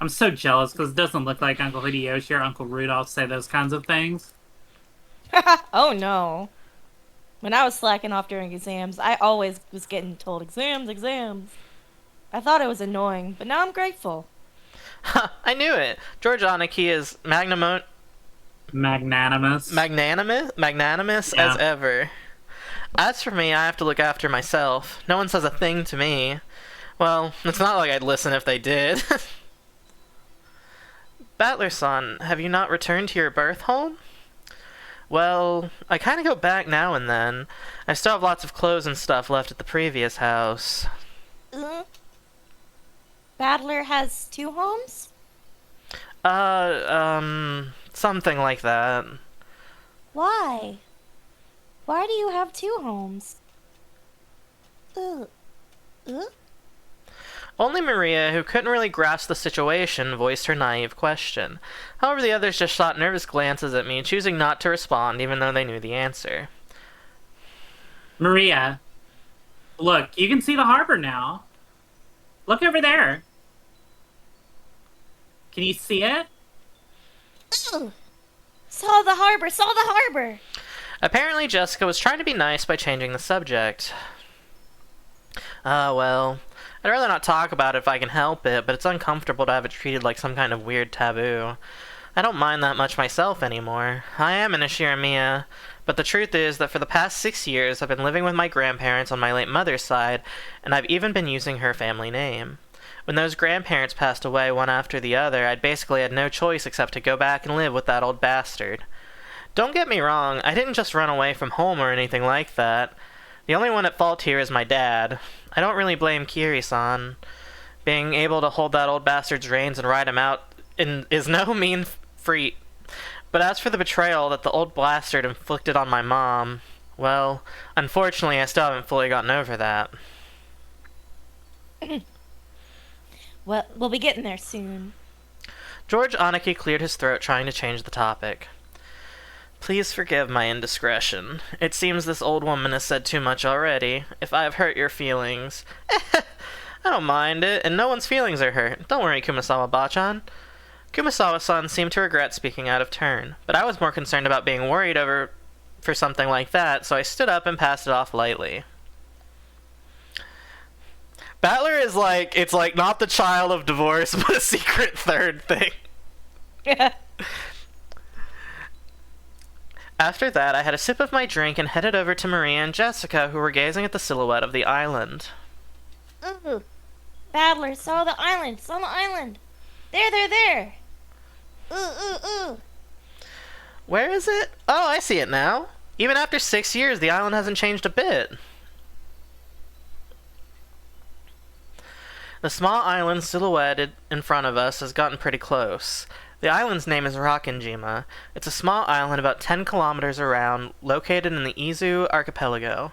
I'm so jealous because it doesn't look like Uncle Hideyoshi or Uncle Rudolph say those kinds of things. Oh no. When I was slacking off during exams, I always was getting told exams. I thought it was annoying, but now I'm grateful. I knew it. George Anaki is magnanimous Yeah. as ever. As for me, I have to look after myself. No one says a thing to me. Well, it's not like I'd listen if they did. Battler-san, have you not returned to your birth home? Well, I kind of go back now and then. I still have lots of clothes and stuff left at the previous house. Battler has 2 homes? Something like that. Why? Why do you have 2 homes? Only Maria, who couldn't really grasp the situation, voiced her naive question. However, the others just shot nervous glances at me, choosing not to respond even though they knew the answer. Maria, look, you can see the harbor now. Look over there. Can you see it? Saw the harbor! Apparently, Jessica was trying to be nice by changing the subject. Well, I'd rather not talk about it if I can help it, but it's uncomfortable to have it treated like some kind of weird taboo. I don't mind that much myself anymore. I am an Ishiramiya, but the truth is that for the past 6 years I've been living with my grandparents on my late mother's side, and I've even been using her family name. When those grandparents passed away one after the other, I'd basically had no choice except to go back and live with that old bastard. Don't get me wrong, I didn't just run away from home or anything like that. The only one at fault here is my dad. I don't really blame Kiri-san. Being able to hold that old bastard's reins and ride him out is no mean feat. But as for the betrayal that the old bastard inflicted on my mom, well, unfortunately I still haven't fully gotten over that. Well, we'll be getting there soon. George Anaki cleared his throat, trying to change the topic. Please forgive my indiscretion. It seems this old woman has said too much already. If I have hurt your feelings... I don't mind it, and no one's feelings are hurt. Don't worry, Kumasawa-bachan. Kumasawa-san seemed to regret speaking out of turn, but I was more concerned about being worried for something like that, so I stood up and passed it off lightly. Battler is like, it's like not the child of divorce, but a secret third thing. After that, I had a sip of my drink and headed over to Maria and Jessica, who were gazing at the silhouette of the island. Ooh. Battler, saw the island! There! Ooh. Where is it? Oh, I see it now. Even after 6 years, the island hasn't changed a bit. The small island silhouetted in front of us has gotten pretty close. The island's name is Rakenjima. It's a small island about 10 kilometers around, located in the Izu archipelago.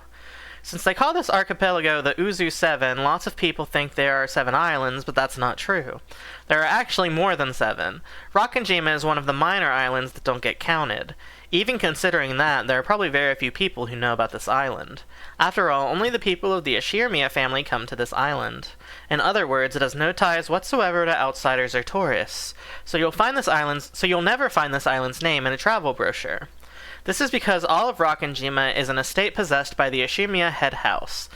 Since they call this archipelago the Uzu Seven, lots of people think there are 7 islands, but that's not true. There are actually more than 7. Rokkenjima is one of the minor islands that don't get counted. Even considering that, there are probably very few people who know about this island. After all, only the people of the Ashirmiya family come to this island. In other words, it has no ties whatsoever to outsiders or tourists. So you'll never find this island's name in a travel brochure. This is because all of Rokkenjima is an estate possessed by the Ashirmiya head house.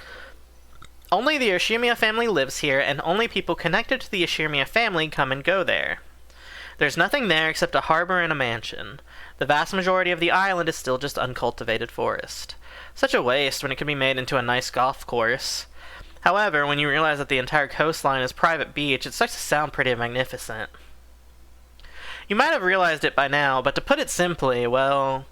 Only the Ashirmiya family lives here, and only people connected to the Ashirmiya family come and go there. There's nothing there except a harbor and a mansion. The vast majority of the island is still just uncultivated forest. Such a waste when it could be made into a nice golf course. However, when you realize that the entire coastline is private beach, it starts to sound pretty magnificent. You might have realized it by now, but to put it simply, well,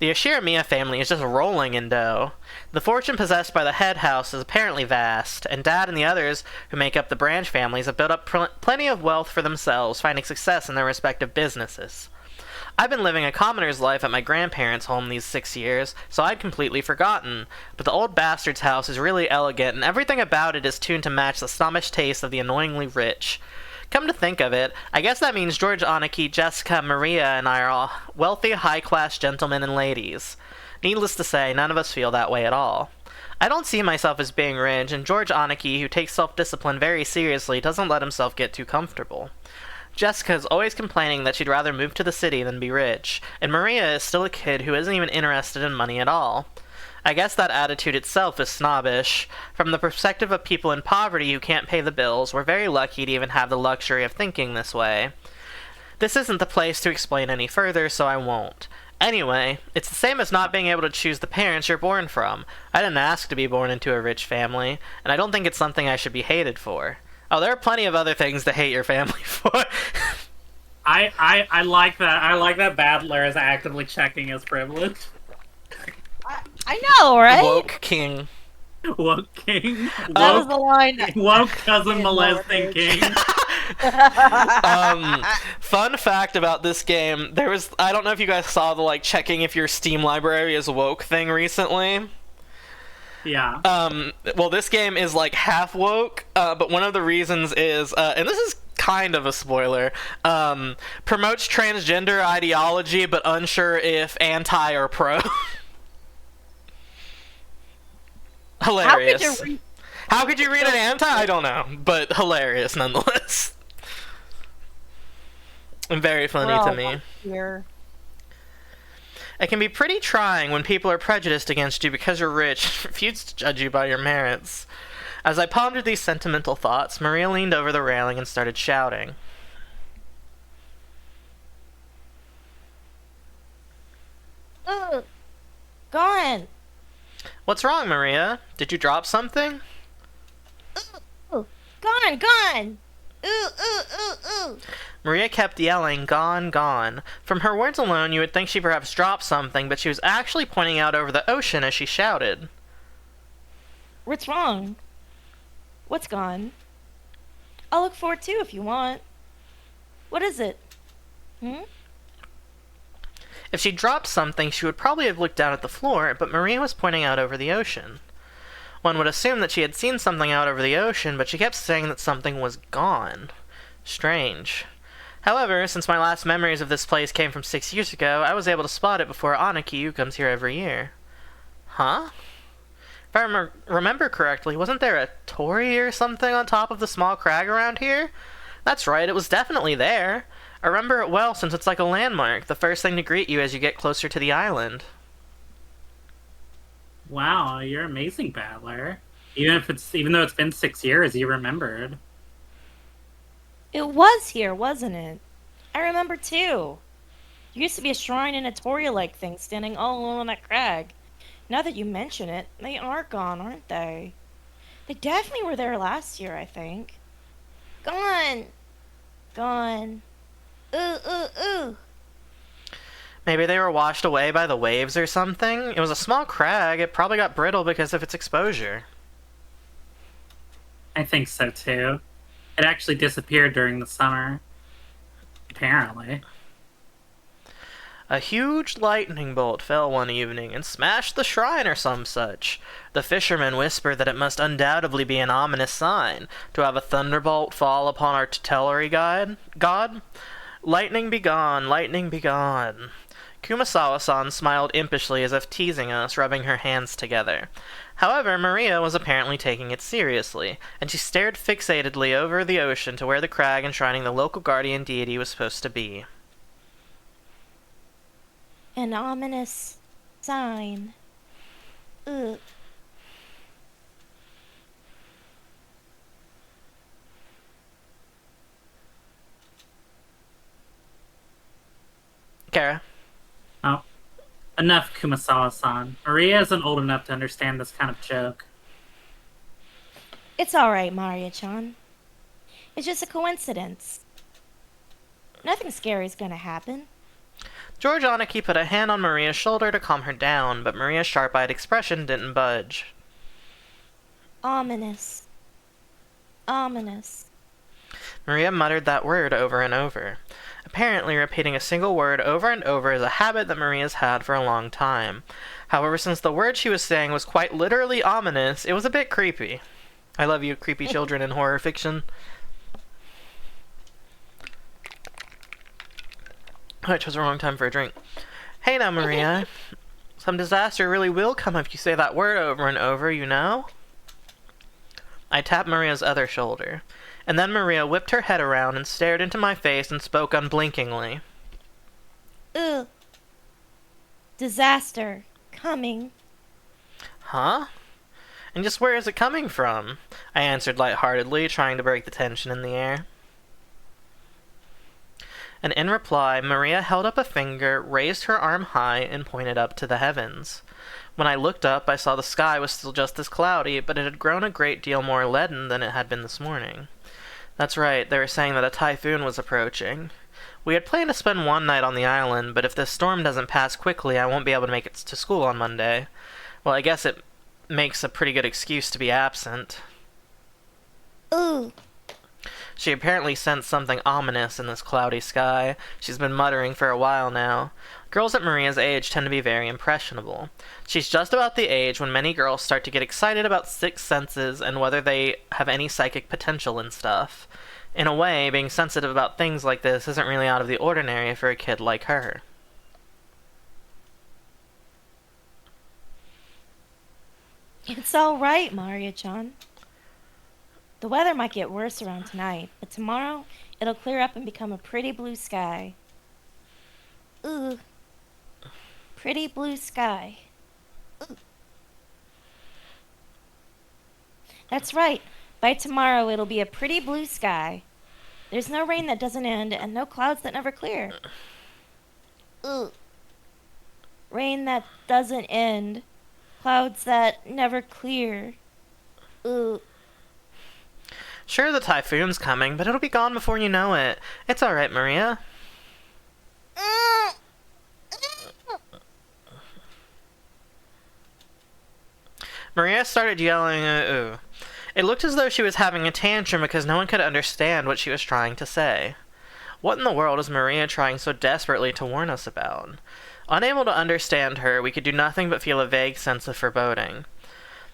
the Ashirmiya family is just rolling in dough. The fortune possessed by the head house is apparently vast, and Dad and the others who make up the branch families have built up plenty of wealth for themselves, finding success in their respective businesses. I've been living a commoner's life at my grandparents' home these 6 years, so I'd completely forgotten. But the old bastard's house is really elegant, and everything about it is tuned to match the snobbish taste of the annoyingly rich. Come to think of it, I guess that means George Aniki, Jessica, Maria, and I are all wealthy, high-class gentlemen and ladies. Needless to say, none of us feel that way at all. I don't see myself as being rich, and George Aniki, who takes self-discipline very seriously, doesn't let himself get too comfortable. Jessica is always complaining that she'd rather move to the city than be rich, and Maria is still a kid who isn't even interested in money at all. I guess that attitude itself is snobbish. From the perspective of people in poverty who can't pay the bills, we're very lucky to even have the luxury of thinking this way. This isn't the place to explain any further, so I won't. Anyway, it's the same as not being able to choose the parents you're born from. I didn't ask to be born into a rich family, and I don't think it's something I should be hated for. Oh, there are plenty of other things to hate your family for. I like that. I like that Battler is actively checking his privilege. I know, right? Woke king. Woke king. That was the line. Woke cousin molesting king. Fun fact about this game, I don't know if you guys saw the checking if your Steam library is woke thing recently. Yeah. Well, this game is half woke, but one of the reasons is, and this is kind of a spoiler, promotes transgender ideology, but unsure if anti or pro. Hilarious. How could you read an anti? I don't know, but hilarious nonetheless. And very funny to me. Here. It can be pretty trying when people are prejudiced against you because you're rich, refuse to judge you by your merits. As I pondered these sentimental thoughts, Maria leaned over the railing and started shouting. Gone. What's wrong, Maria? Did you drop something? Gone, gone. Ooh. Maria kept yelling, "Gone, gone." From her words alone, you would think she perhaps dropped something, but she was actually pointing out over the ocean as she shouted. What's wrong? What's gone? I'll look for it too if you want. What is it? If she dropped something, she would probably have looked down at the floor, but Maria was pointing out over the ocean. One would assume that she had seen something out over the ocean, but she kept saying that something was gone. Strange. However, since my last memories of this place came from 6 years ago, I was able to spot it before Aniki, who comes here every year. Huh? If I remember correctly, wasn't there a torii or something on top of the small crag around here? That's right, it was definitely there. I remember it well since it's like a landmark, the first thing to greet you as you get closer to the island. Wow, you're amazing, Battler. Even though it's been 6 years, you remembered. It was here, wasn't it? I remember too. There used to be a shrine and a torii-like thing standing all alone on that crag. Now that you mention it, they are gone, aren't they? They definitely were there last year, I think. Gone. Gone. Ooh. Maybe they were washed away by the waves or something? It was a small crag, it probably got brittle because of its exposure. I think so too. It actually disappeared during the summer. Apparently. A huge lightning bolt fell one evening and smashed the shrine or some such. The fishermen whisper that it must undoubtedly be an ominous sign to have a thunderbolt fall upon our tutelary god. Lightning be gone, lightning be gone. Kumasawa-san smiled impishly as if teasing us, rubbing her hands together. However, Maria was apparently taking it seriously, and she stared fixatedly over the ocean to where the crag enshrining the local guardian deity was supposed to be. An ominous sign. Ugh. Kara. Oh. Enough, Kumasawa-san. Maria isn't old enough to understand this kind of joke. It's alright, Maria-chan. It's just a coincidence. Nothing scary is gonna happen. George Aniki put a hand on Maria's shoulder to calm her down, but Maria's sharp-eyed expression didn't budge. Ominous. Ominous. Maria muttered that word over and over. Apparently, repeating a single word over and over is a habit that Maria's had for a long time. However, since the word she was saying was quite literally ominous, it was a bit creepy. I love you, creepy children in horror fiction. Oh, I chose the wrong time for a drink. Hey now, Maria. Some disaster really will come if you say that word over and over, you know? I tapped Maria's other shoulder, and then Maria whipped her head around and stared into my face and spoke unblinkingly. Ugh. Disaster. Coming. Huh? And just where is it coming from? I answered lightheartedly, trying to break the tension in the air. And in reply, Maria held up a finger, raised her arm high, and pointed up to the heavens. When I looked up, I saw the sky was still just as cloudy, but it had grown a great deal more leaden than it had been this morning. That's right, they were saying that a typhoon was approaching. We had planned to spend one night on the island, but if this storm doesn't pass quickly, I won't be able to make it to school on Monday. Well, I guess it makes a pretty good excuse to be absent. Ooh. She apparently sensed something ominous in this cloudy sky. She's been muttering for a while now. Girls at Maria's age tend to be very impressionable. She's just about the age when many girls start to get excited about sixth senses and whether they have any psychic potential and stuff. In a way, being sensitive about things like this isn't really out of the ordinary for a kid like her. It's alright, Maria-chan. The weather might get worse around tonight, but tomorrow it'll clear up and become a pretty blue sky. Ooh. Pretty blue sky. Ooh. That's right. By tomorrow it'll be a pretty blue sky. There's no rain that doesn't end and no clouds that never clear. Ooh. Rain that doesn't end. Clouds that never clear. Ooh. Sure, the typhoon's coming, but it'll be gone before you know it. It's alright, Maria. Maria started yelling, ooh. It looked as though she was having a tantrum because no one could understand what she was trying to say. What in the world is Maria trying so desperately to warn us about? Unable to understand her, we could do nothing but feel a vague sense of foreboding.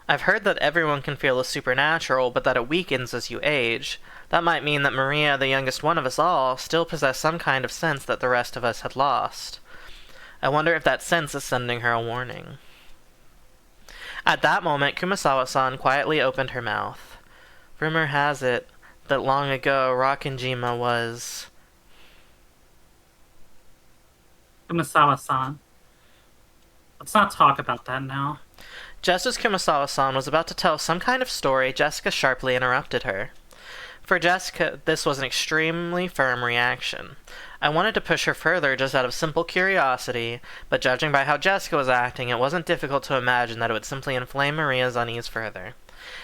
I've heard that everyone can feel the supernatural, but that it weakens as you age. That might mean that Maria, the youngest one of us all, still possessed some kind of sense that the rest of us had lost. I wonder if that sense is sending her a warning. At that moment, Kumasawa-san quietly opened her mouth. Rumor has it that long ago Rakenjima was... Kumasawa-san. Let's not talk about that now. Just as Kumasawa-san was about to tell some kind of story, Jessica sharply interrupted her. For Jessica, this was an extremely firm reaction. I wanted to push her further just out of simple curiosity, but judging by how Jessica was acting, it wasn't difficult to imagine that it would simply inflame Maria's unease further.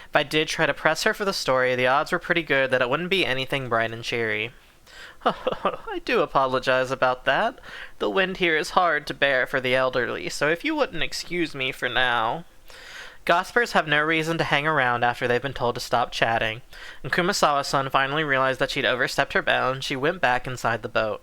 If I did try to press her for the story, the odds were pretty good that it wouldn't be anything bright and cheery. I do apologize about that. The wind here is hard to bear for the elderly, so if you wouldn't excuse me for now... Gossipers have no reason to hang around after they've been told to stop chatting, and Kumasawa-san finally realized that she'd overstepped her bounds. She went back inside the boat.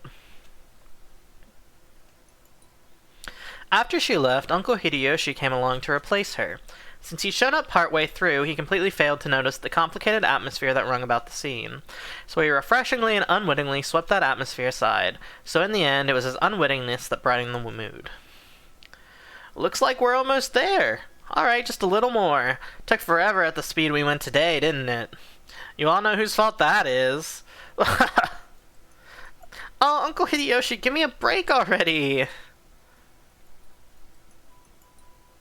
After she left, Uncle Hideyoshi came along to replace her. Since he'd shown up partway through, he completely failed to notice the complicated atmosphere that rung about the scene. So he refreshingly and unwittingly swept that atmosphere aside. So in the end, it was his unwittingness that brightened the mood. Looks like we're almost there. Alright, just a little more. Took forever at the speed we went today, didn't it? You all know whose fault that is. Oh, Uncle Hideyoshi, give me a break already!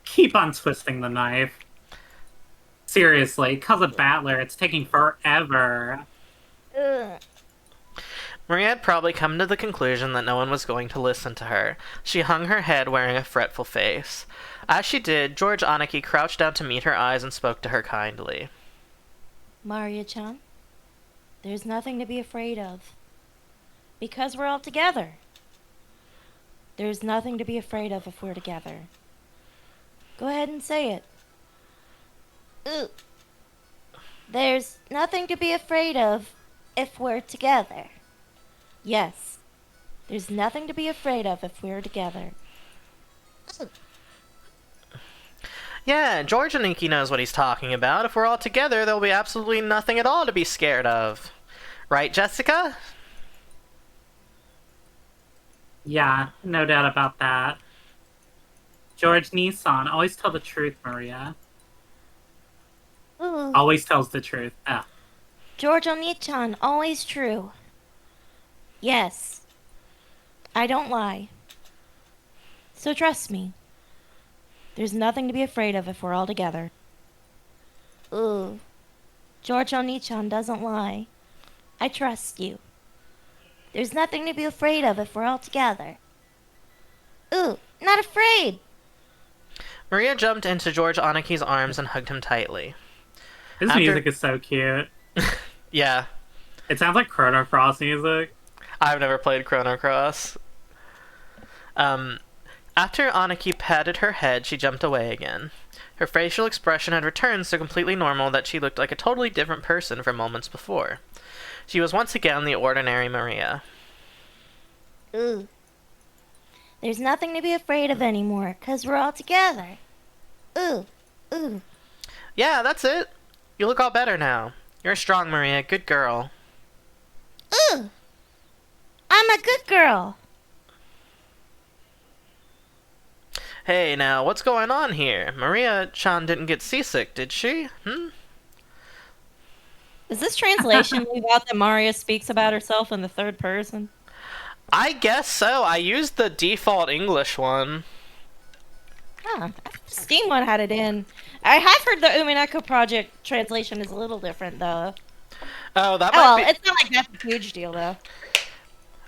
Keep on twisting the knife. Seriously, cause of Battler, it's taking forever. Ugh. Maria had probably come to the conclusion that no one was going to listen to her. She hung her head, wearing a fretful face. As she did, George Aniki crouched down to meet her eyes and spoke to her kindly. Maria-chan, there's nothing to be afraid of. Because we're all together. There's nothing to be afraid of if we're together. Go ahead and say it. Ooh. There's nothing to be afraid of if we're together. Yes. There's nothing to be afraid of if we're together. Yeah, George Aniki knows what he's talking about. If we're all together, there'll be absolutely nothing at all to be scared of. Right, Jessica? Yeah, no doubt about that. George Nissan, always tell the truth, Maria. Ooh. Always tells the truth. Ah. George Oni-chan, always true. Yes. I don't lie. So trust me. There's nothing to be afraid of if we're all together. Ooh. George Oni-chan doesn't lie. I trust you. There's nothing to be afraid of if we're all together. Ooh, not afraid! Maria jumped into George Aniki's arms and hugged him tightly. His music is so cute. Yeah. It sounds like Chrono Cross music. I've never played Chrono Cross. After Aniki patted her head, she jumped away again. Her facial expression had returned so completely normal that she looked like a totally different person from moments before. She was once again the ordinary Maria. Ooh. There's nothing to be afraid of anymore, 'cause we're all together. Ooh. Ooh. Yeah, that's it. You look all better now. You're strong, Maria. Good girl. Ooh. I'm a good girl. Hey, now, what's going on here? Maria-chan didn't get seasick, did she? Does this translation leave out that Maria speaks about herself in the third person? I guess so. I used the default English one. Huh. Steam one had it in. I have heard the Umineko project translation is a little different, though. Oh, that Oh, might be... it's not like that's a huge deal, though.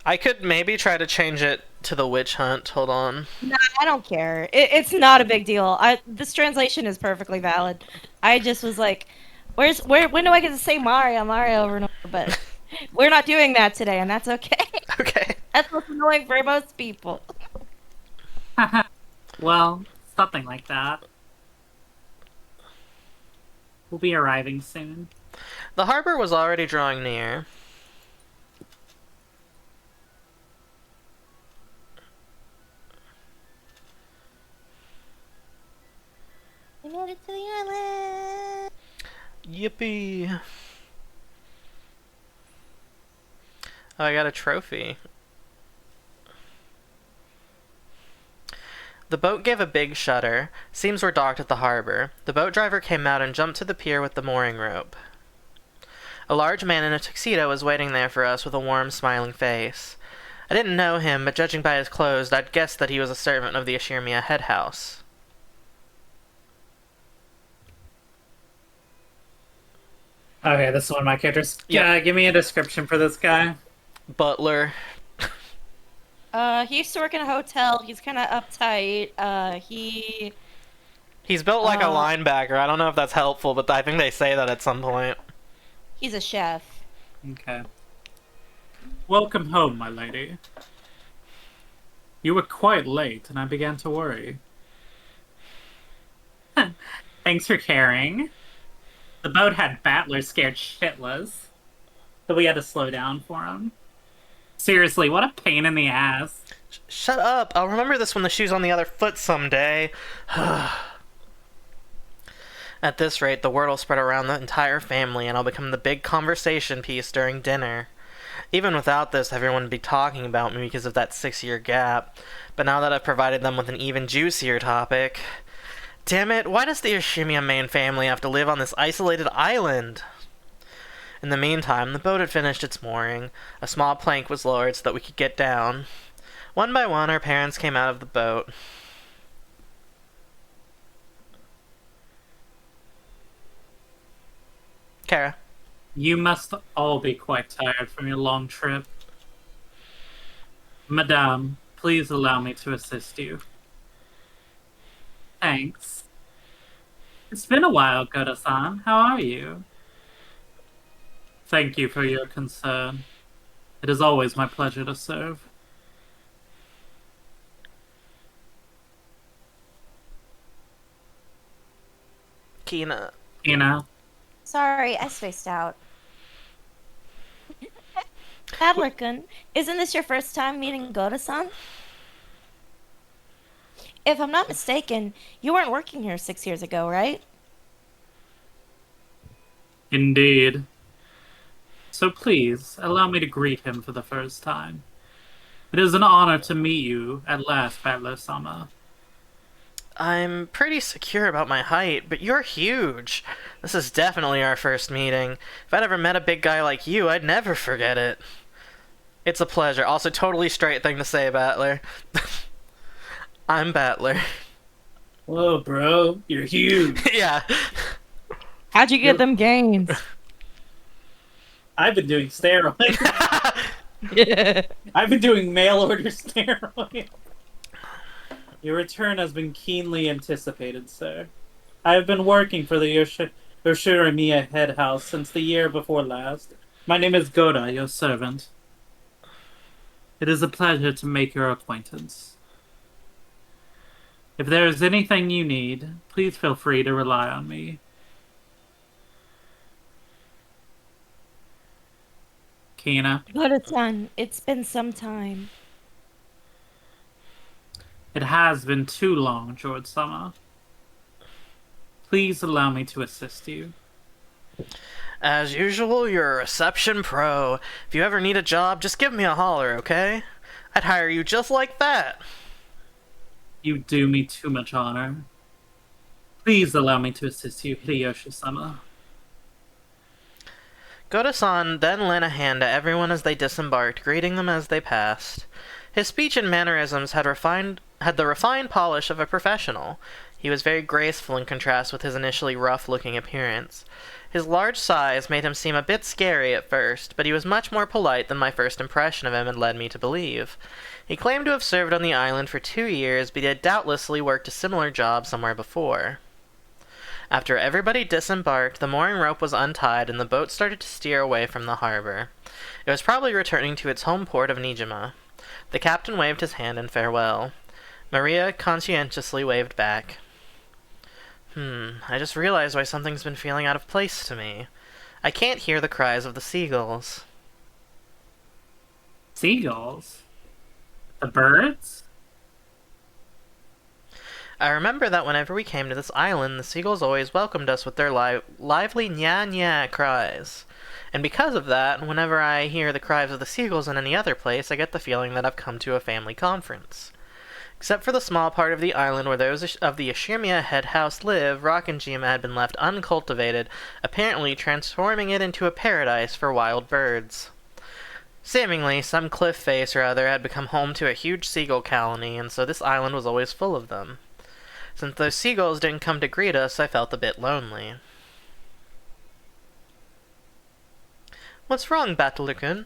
I could maybe try to change it to the witch hunt. Hold on. No, I don't care. It's not a big deal. This translation is perfectly valid. I just was like, when do I get to say Mario over and over? But we're not doing that today, and that's okay. Okay. That's what's annoying for most people. Well, something like that. We'll be arriving soon. The harbor was already drawing near. We made it to the island. Yippee. Oh, I got a trophy. The boat gave a big shudder. Seams were docked at the harbor. The boat driver came out and jumped to the pier with the mooring rope. A large man in a tuxedo was waiting there for us with a warm, smiling face. I didn't know him, but judging by his clothes, I'd guessed that he was a servant of the Ashirmiya head house. Okay, this is one of my characters. Yep. Yeah, give me a description for this guy. Butler. He used to work in a hotel. He's kind of uptight. He's built like a linebacker. I don't know if that's helpful, but I think they say that at some point. He's a chef. Okay. Welcome home, my lady. You were quite late, and I began to worry. Thanks for caring. The boat had Battler scared shitless, so we had to slow down for him. Seriously, what a pain in the ass. Shut up! I'll remember this when the shoe's on the other foot someday. At this rate, the word will spread around the entire family, and I'll become the big conversation piece during dinner. Even without this, everyone would be talking about me because of that 6-year gap. But now that I've provided them with an even juicier topic... Damn it, why does the Yoshimiya main family have to live on this isolated island? In the meantime, the boat had finished its mooring. A small plank was lowered so that we could get down. One by one, our parents came out of the boat. Kara. You must all be quite tired from your long trip. Madame, please allow me to assist you. Thanks. It's been a while, Goda-san. How are you? Thank you for your concern. It is always my pleasure to serve. Kina. Sorry, I spaced out. Adler-kun, isn't this your first time meeting Goda-san? If I'm not mistaken, you weren't working here 6 years ago, right? Indeed. So please, allow me to greet him for the first time. It is an honor to meet you at last, Battler-sama. I'm pretty secure about my height, but you're huge. This is definitely our first meeting. If I'd ever met a big guy like you, I'd never forget it. It's a pleasure. Also, totally straight thing to say, Battler. I'm Battler. Whoa, bro. You're huge. Yeah. How'd you get them gains? I've been doing steroids. I've been doing mail order steroids. Your return has been keenly anticipated, sir. I have been working for the Yoshimiya head house since the year before last. My name is Goda, your servant. It is a pleasure to make your acquaintance. If there is anything you need, please feel free to rely on me. Kina. Goda-san, it's been some time. It has been too long, George-sama. Please allow me to assist you. As usual, you're a reception pro. If you ever need a job, just give me a holler, okay? I'd hire you just like that. You do me too much honor. Please allow me to assist you, Hideyoshi-sama. Goda-san then lent a hand to everyone as they disembarked, greeting them as they passed. His speech and mannerisms had the refined polish of a professional. He was very graceful in contrast with his initially rough-looking appearance. His large size made him seem a bit scary at first, but he was much more polite than my first impression of him had led me to believe. He claimed to have served on the island for 2 years, but he had doubtlessly worked a similar job somewhere before. After everybody disembarked, the mooring rope was untied and the boat started to steer away from the harbor. It was probably returning to its home port of Nijima. The captain waved his hand in farewell. Maria conscientiously waved back. I just realized why something's been feeling out of place to me. I can't hear the cries of the seagulls. Seagulls? The birds? I remember that whenever we came to this island, the seagulls always welcomed us with their lively nya-nya cries. And because of that, whenever I hear the cries of the seagulls in any other place, I get the feeling that I've come to a family conference. Except for the small part of the island where those of the Yoshimiya head house live, Rockinjima had been left uncultivated, apparently transforming it into a paradise for wild birds. Seemingly, some cliff face or other had become home to a huge seagull colony, and so this island was always full of them. Since those seagulls didn't come to greet us, I felt a bit lonely. What's wrong, Battler-kun?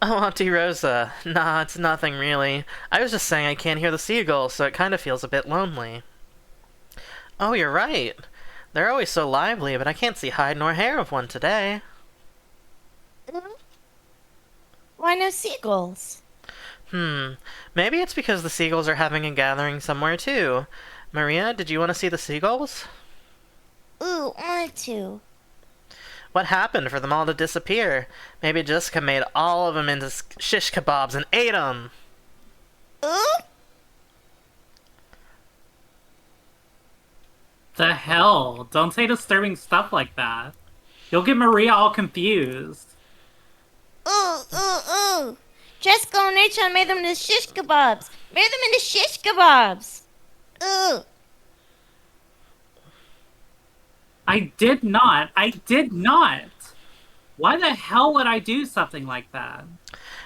Oh, Auntie Rosa. Nah, it's nothing really. I was just saying I can't hear the seagulls, so it kind of feels a bit lonely. Oh, you're right. They're always so lively, but I can't see hide nor hair of one today. Why no seagulls? Maybe it's because the seagulls are having a gathering somewhere too. Maria, did you want to see the seagulls? Ooh, wanted to. What happened for them all to disappear? Maybe Jessica made all of them into shish kebabs and ate them. Ooh. The hell? Don't say disturbing stuff like that. You'll get Maria all confused. Ooh, ooh, ooh. Jessica and Nachon made them into shish kebabs. Made them into shish kebabs. Ooh. I did not. I did not. Why the hell would I do something like that?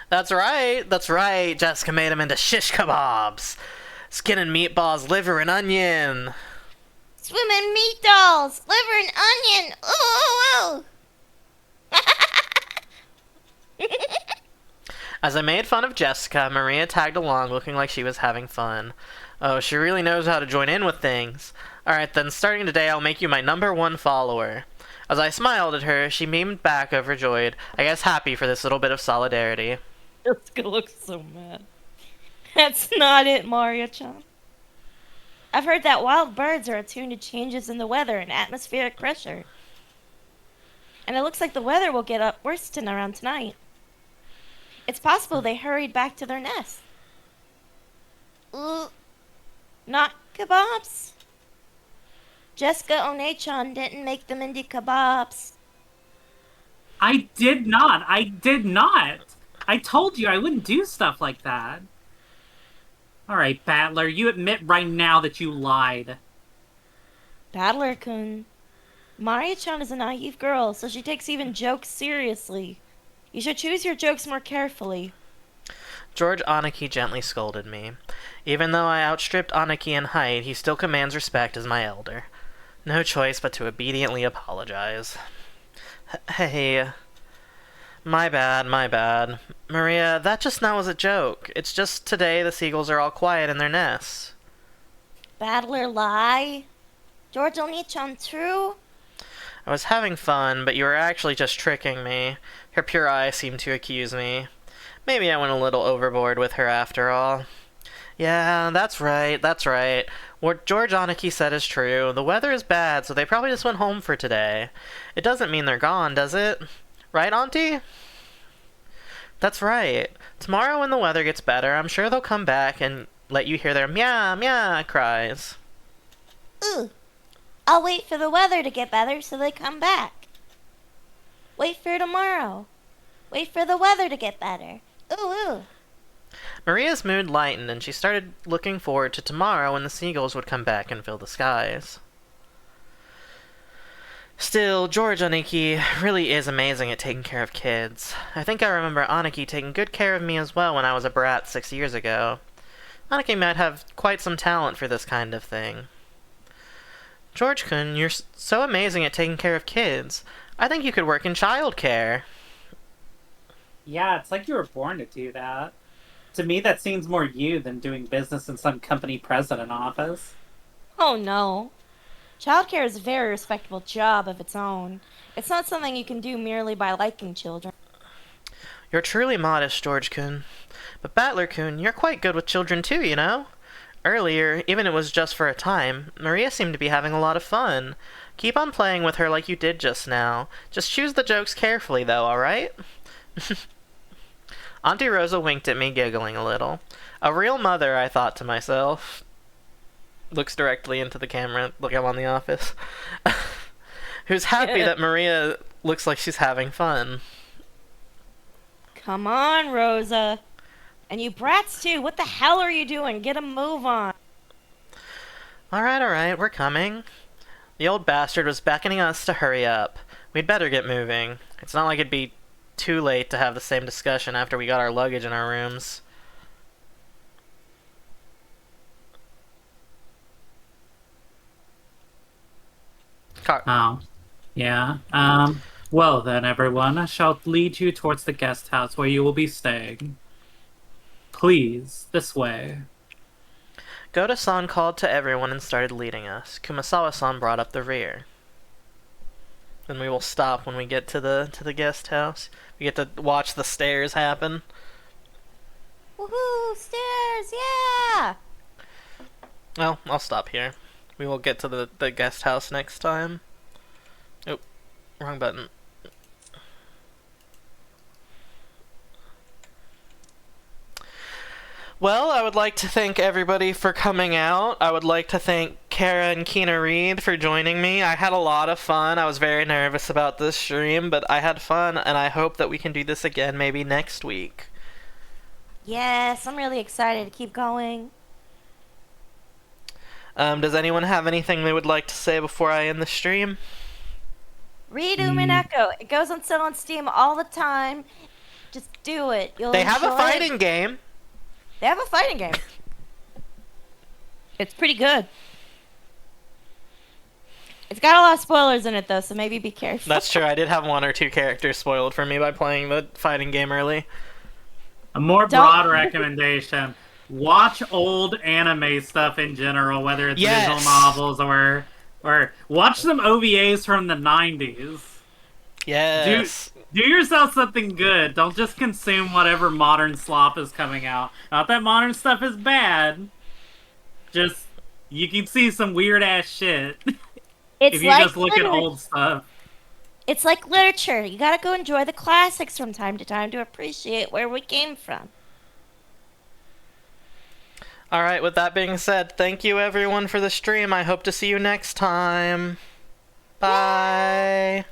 That's right. That's right. Jessica made him into shish kebabs. Skin and meatballs, liver and onion. Swimming meat dolls. Liver and onion. Ooh, ooh, ooh. As I made fun of Jessica, Maria tagged along looking like she was having fun. Oh, she really knows how to join in with things. Alright then, starting today I'll make you my #1 follower. As I smiled at her, she beamed back overjoyed, I guess happy for this little bit of solidarity. Jessica looks so mad. That's not it, Maria-chan. I've heard that wild birds are attuned to changes in the weather and atmospheric pressure. And it looks like the weather will get up worse around tonight. It's possible they hurried back to their nest. Ooh. Not kebabs? Jessica Onechan didn't make them into kebabs. I did not. I did not. I told you I wouldn't do stuff like that. Alright, Battler, you admit right now that you lied. Battler-kun, Maria-chan is a naive girl, so she takes even jokes seriously. You should choose your jokes more carefully. George Aniki gently scolded me. Even though I outstripped Aniki in height, he still commands respect as my elder. No choice but to obediently apologize. Hey... My bad, my bad. Maria, that just now was a joke. It's just today the seagulls are all quiet in their nests. Battler lie? George Onechan true? I was having fun, but you were actually just tricking me. Her pure eyes seemed to accuse me. Maybe I went a little overboard with her after all. Yeah, that's right, that's right. What George Aniki said is true. The weather is bad, so they probably just went home for today. It doesn't mean they're gone, does it? Right, Auntie? That's right. Tomorrow when the weather gets better, I'm sure they'll come back and let you hear their meow meow cries. Ooh. I'll wait for the weather to get better so they come back. Wait for tomorrow. Wait for the weather to get better. Ooh, ooh. Maria's mood lightened and she started looking forward to tomorrow when the seagulls would come back and fill the skies. Still, George Aniki really is amazing at taking care of kids. I think I remember Aniki taking good care of me as well when I was a brat 6 years ago. Aniki might have quite some talent for this kind of thing. George-kun, you're so amazing at taking care of kids. I think you could work in childcare. Yeah, it's like you were born to do that. To me, that seems more you than doing business in some company president office. Oh no. Childcare is a very respectable job of its own. It's not something you can do merely by liking children. You're truly modest, George-kun. But Battler-kun, you're quite good with children too, you know? Earlier, even it was just for a time, Maria seemed to be having a lot of fun. Keep on playing with her like you did just now. Just choose the jokes carefully, though, alright? Auntie Rosa winked at me, giggling a little. A real mother, I thought to myself. Looks directly into the camera, like I'm on The Office. Who's happy that Maria looks like she's having fun. Come on, Rosa. And you brats too. What the hell are you doing? Get a move on. Alright, we're coming. The old bastard was beckoning us to hurry up. We'd better get moving. It's not like it'd be too late to have the same discussion after we got our luggage in our rooms. Oh, yeah. Well then, everyone, I shall lead you towards the guest house where you will be staying. Please, this way. Goda-san called to everyone and started leading us. Kumasawa-san brought up the rear. Then we will stop when we get to the guest house. We get to watch the stairs happen. Woohoo! Stairs! Yeah! Well, I'll stop here. We will get to the guest house next time. Oh, wrong button. Well, I would like to thank everybody for coming out. I would like to thank Kara and Keena Reed for joining me. I had a lot of fun. I was very nervous about this stream, but I had fun, and I hope that we can do this again maybe next week. Yes, I'm really excited to keep going. Does anyone have anything they would like to say before I end the stream? Read Umineko. It goes on sale on Steam all the time. Just do it. You'll They have a enjoy fighting it. game. They have a fighting game. It's pretty good. It's got a lot of spoilers in it, though, so maybe be careful. That's true. I did have 1 or 2 characters spoiled for me by playing the fighting game early. A more Don't- broad recommendation: watch old anime stuff in general, whether it's Yes. visual novels or watch some OVAs from the 90s. Yes. Do yourself something good. Don't just consume whatever modern slop is coming out. Not that modern stuff is bad. Just, you can see some weird ass shit It's if you like just look at literature. old stuff. It's like literature. You gotta go enjoy the classics from time to time to appreciate where we came from. Alright, with that being said, thank you everyone for the stream. I hope to see you next time. Bye.